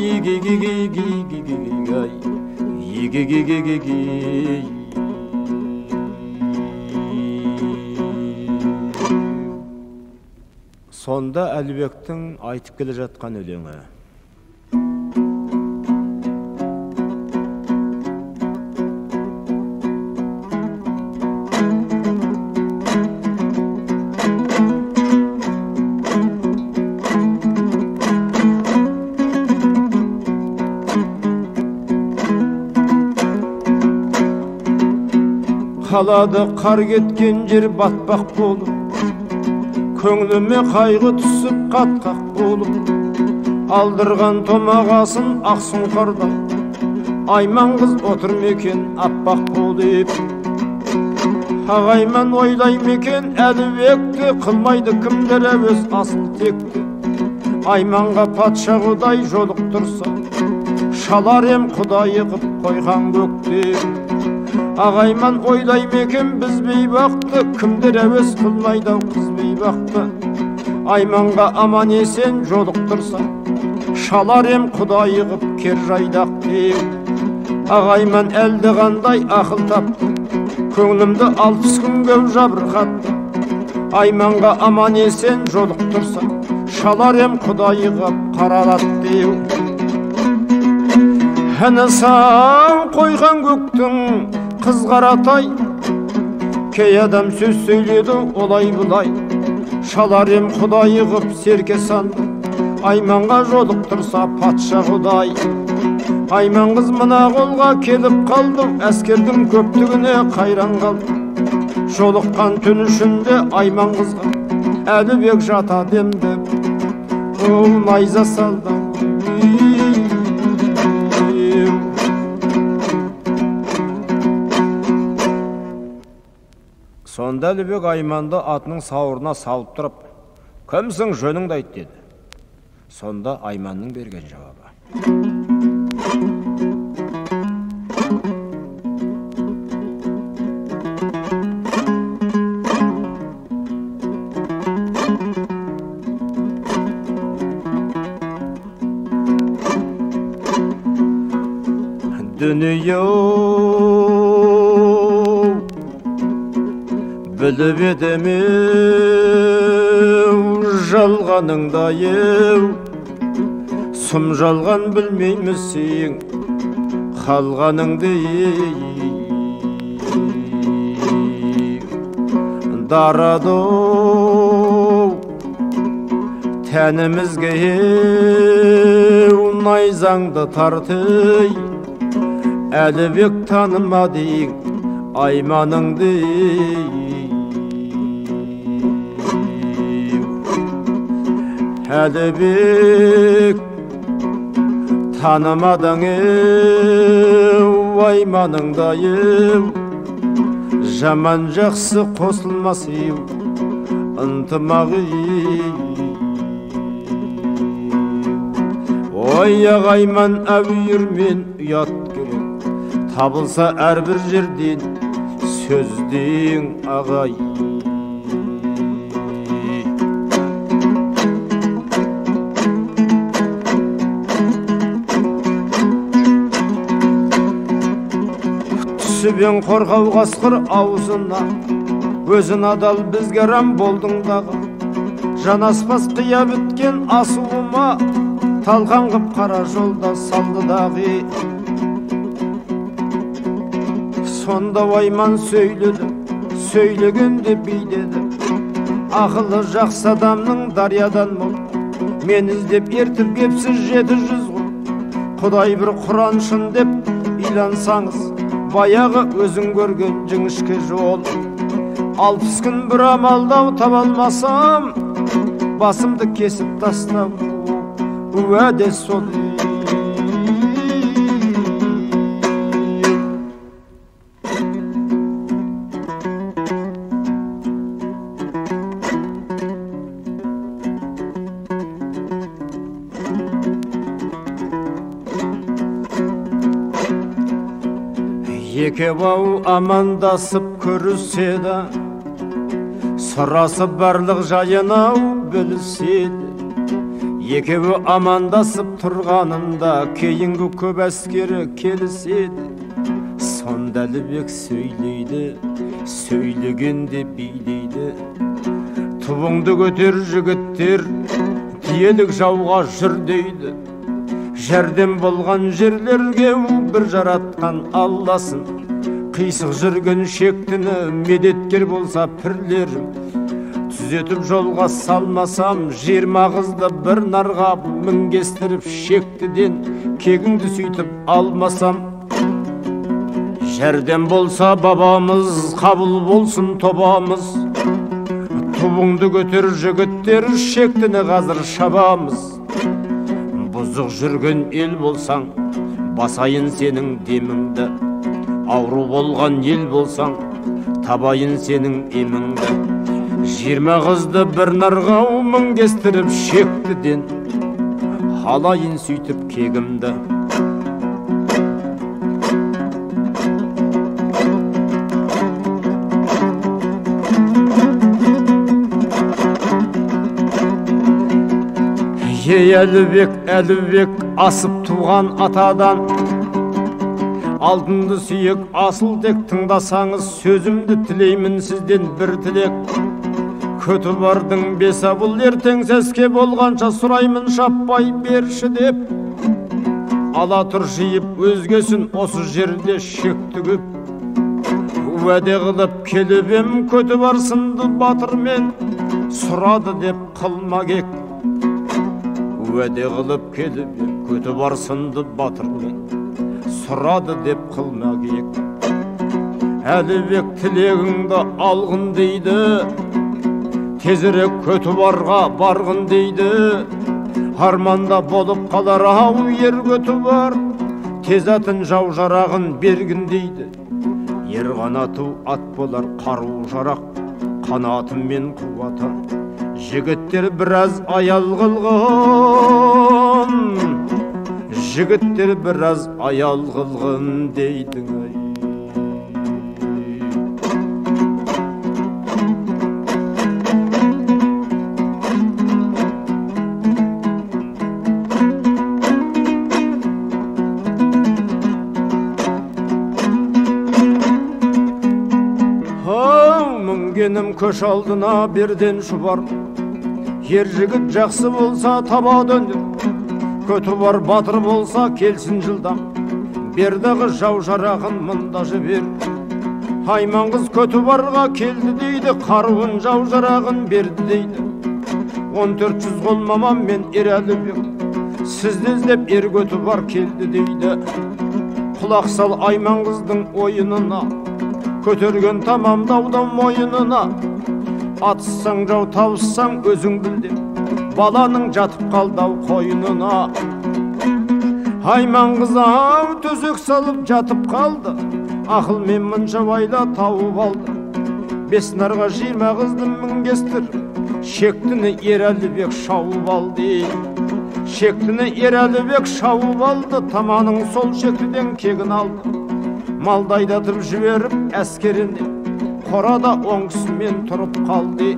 сонда Әлібектің айтып келе жатқан өлеңі. Қалады қар кеткен жер батпақ болып, көңіліме қайғы түсіп қатқақ болып, алдырған томағасын ақ сұңқардай, айман қыз отыр мекен аппақ болып. Ағайман ойлай мекен Әлібекті, қылмайды кімдер өз асыл текті. Айманға патша құдай жолықтырса, шалар ем құдайы қып қойған көкте. Ағайман ойлай мекен біз бейбақты, кімдер әуес қылмайды қыз бейбақты. Айманға аман есен жолықтырса, шалар ем құдайы қып кер жайдақ деу. Ағайман әлді қандай ақыл тапты, көңілімді 60 күнге жабырқатты. Айманға аман есен жолықтырса, шалар ем құдайы қып қаралат деу. Әні саң қойған көктің қыз қаратай, кей адам сөз сөйледі олай бұлай. Шалар ем құдайы қып серке санды, айманға жолықтырса патша құдай. Айман қыз мына қолға келіп қалды, әскердің көптігіне қайран қалды. Жолыққан түн ішінде айман қызға Әлібек жата демді, ол найза салды. Сонда Әлібек Айманды атының сауырына салып тұрып, кімсің, жөніңді айт деді. Сонда Айманның берген жауабы: дүние біліп едемеу жалғаныңда еу, сұм жалған білмеймісің қалғаныңды дарадоу тәнімізге еу найзаңды тарты. Әлібек танымадың Айманыңды, Әлібек танымадың Айманыңда еу, жаман жақсы қосылмас еу ынтымағы. Ой ағайман әуірмен ұят керек, табылса әрбір жерден сөздің ағай. Түсібен қорғау қасқыр аузына, өзін адал бізге рам болдың дағы. Жанаспас қия біткен асуыма, талқан қып қара жолда салды дағы. Сонда Айман сөйледі, сөйлегенде биледі, ақылы жақсы адамның дариядан мол. Мен іздеп ертіп кепсіз 700 ғыл, құдай бір құраншын деп илансаңыз, баяғы өзің көрген жіңішке жол. 60 күн бір амалдау таба алмасам, басымды кесіп тастау уәде сол. Екеуі амандасып көріседі, сұрасып барлық жайын-ау біліседі. Екеуі амандасып тұрғанында кейінгі көп әскері келіседі. Сонда Әлібек сөйлейді, сөйлегенде билейді. Туыңды көтер жігіттер, тиелік жауға жүр дейді. Жәрдем болған жерлерге бір жаратқан Алласын. Қисық жүрген шектіні медеткер болса пірлерім. Түзетіп жолға салмасам, 20 қызды бір нарға мінгестіріп шектіден кегіңді сөйтіп алмасам. Жәрдем болса бабамыз, қабыл болсын тобамыз. Туыңды көтер жігіттер, шектіні қазір шабамыз. Бұзық жүрген ел болсаң, басайын сенің деміңді. Ауру болған ел болсаң, табайын сенің еміңді. 20 қызды бір нарға мінгестіріп шектіден алайын сөйтіп кегімді. Ей Әлібек, Әлібек, асып туған атадан, алтынды сүйек асыл тек тыңдасаңыз, сөзімді тілеймін сізден бір тілек. Көті бардың бесабыл ертең сәске болғанша сұраймын шаппай берші деп. Ала тұр жиып өзгесін осы жерде шекті көп. Уәде қылып келіп ем, көті бар сынды батырмен, сұрады деп қылма кек. Уәде қылып келіп ем, көті бар сынды батырмен, сұрады деп қылма кек. Әлібек тілегіңді алғын дейді, тезірек көті барға барғын дейді. Арманда болып қалар ау ер көті бар, тез атын жау жарағын бергін дейді. Ер қанату ат болар қару жарақ, қанатымен қуаты. Жігіттер біраз аял қылғын, жігіттер біраз аял қылғын дейдің ай. Мінгенім көш алдына берден шұбар. Ер жігіт жақсы болса таба дөнді, көті бар батыр болса келсін жылдам. Бердағы жау жарағын мұнда жібер. Айман қыз көті барға келді дейді, қаруын жау жарағын берді дейді. 1400 қол мамам мен ер Әлібек, сізді іздеп ер көті бар келді дейді. Құлақ сал Айман қыздың ойынына, көтерген тамамдаудан мойынына. Атыссаң жау табыссаң өзің білден, баланың жатып қалдау қойынына. Айман қыз ау төсек салып жатып қалды, ақылмен мұнша байла тауып алды. 5 нарға 20 қызды мінгестір, шектіні ер Әлібек шауып алды. Шектіні ер Әлібек шауып алды, таманың сол шектіден кегін алды. Малды айдатып жіберіп әскерінде, қорада оңғысымен тұрып қалды.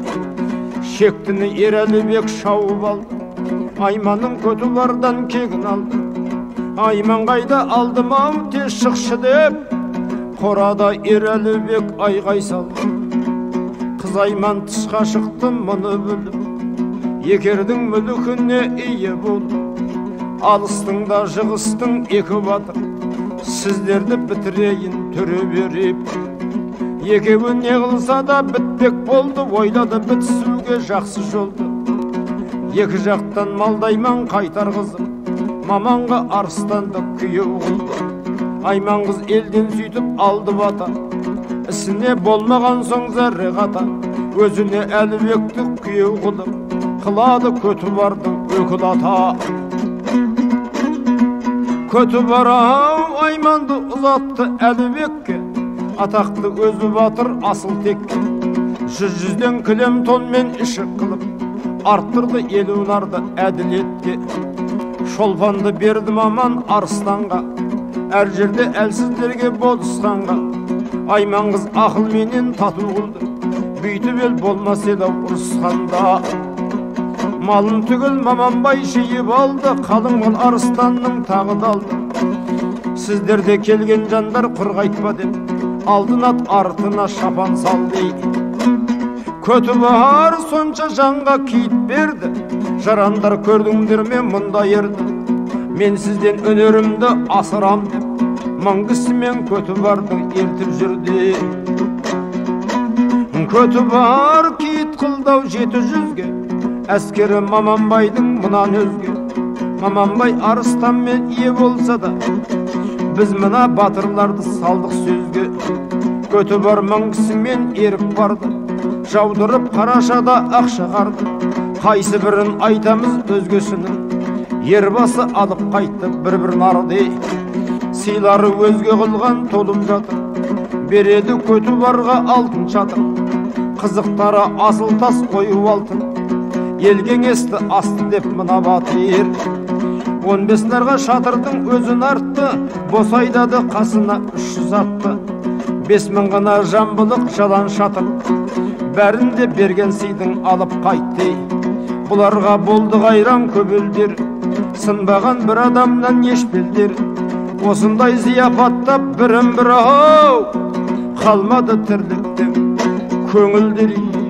Шектіні ер Әлібек шауып алды, Айманның көті бардан кегін алды. Айман қайда алдым ау тез шықшы деп, қорада ер Әлібек айғай салды. Қыз Айман тысқа шықты мұны біліп, екердің мүлікіне ие болды. Алыстың да жығыстың екі батыр, сіздерді бітірейін түрі беріп. Екеуі не қылса да бітпек болды, ойлады бітісуге жақсы жолды. Екі жақтан малдайман қайтар қызым, маманға арыстанды күйеу қылды. Айман қыз елден сөйтіп алды бата, ісіне болмаған соң зәрре қата, өзіне Әлібекті күйеу қылып. қылады Көтібардың өкіл ата. Көтібар Айманды ұзатты Әлібекке, атақты өзі батыр асыл текке. Жүзден кілем тонмен ішік қылып, арттырды елунарды әділетке. Шолпанды берді маман Арыстанға, әр жерде әлсіздерге болысқанға. Айман қыз ақылменен тату қылды, бүйтіп ел болмас еді ұрысқанда. Малын түгіл Маманбай жиып алды, қалың мал Арыстанның тағы далды. Сіздерде келген жандар құрғайтпа деп, алдын ат артына шапан салды. Көтібар сонша жанға киіт берді, жарандар көрдіңдер ме мұнда ерді. Мен сізден өнерімді асырам деп, мың кісімен Көтібарды ертіп жүрді. Көтібар киіт қылдау 700-ге, әскері Маманбайдың мұнан өзге. Маманбай Арыстанмен ие болса да, біз мына батырларды салдық сөзге. Көтібар мың кісімен еріп барды, жаудырып Қарашада ақ шығарды. Қайсы бірін айтамыз өзгесінің, ербасы алып қайтты бір-бір нарды. Сыйлары өзге қылған толып жатыр, береді Көтібарға алтын шатыр. Қызықтары асыл тас қою алтын, ел кеңесті асты деп мына батыр. 15 нарға шатырдың өзін артты, босайдады қасына 300 атты. 5000 ғана жамбылық жалан шатыр, бәрінде берген сыйдың алып қайтты. Бұларға болды қайран көбелдер, сынбаған бір адамнан еш белдер. Осындай зияпаттап бірін бірі қалмады тірліктен көңілдер.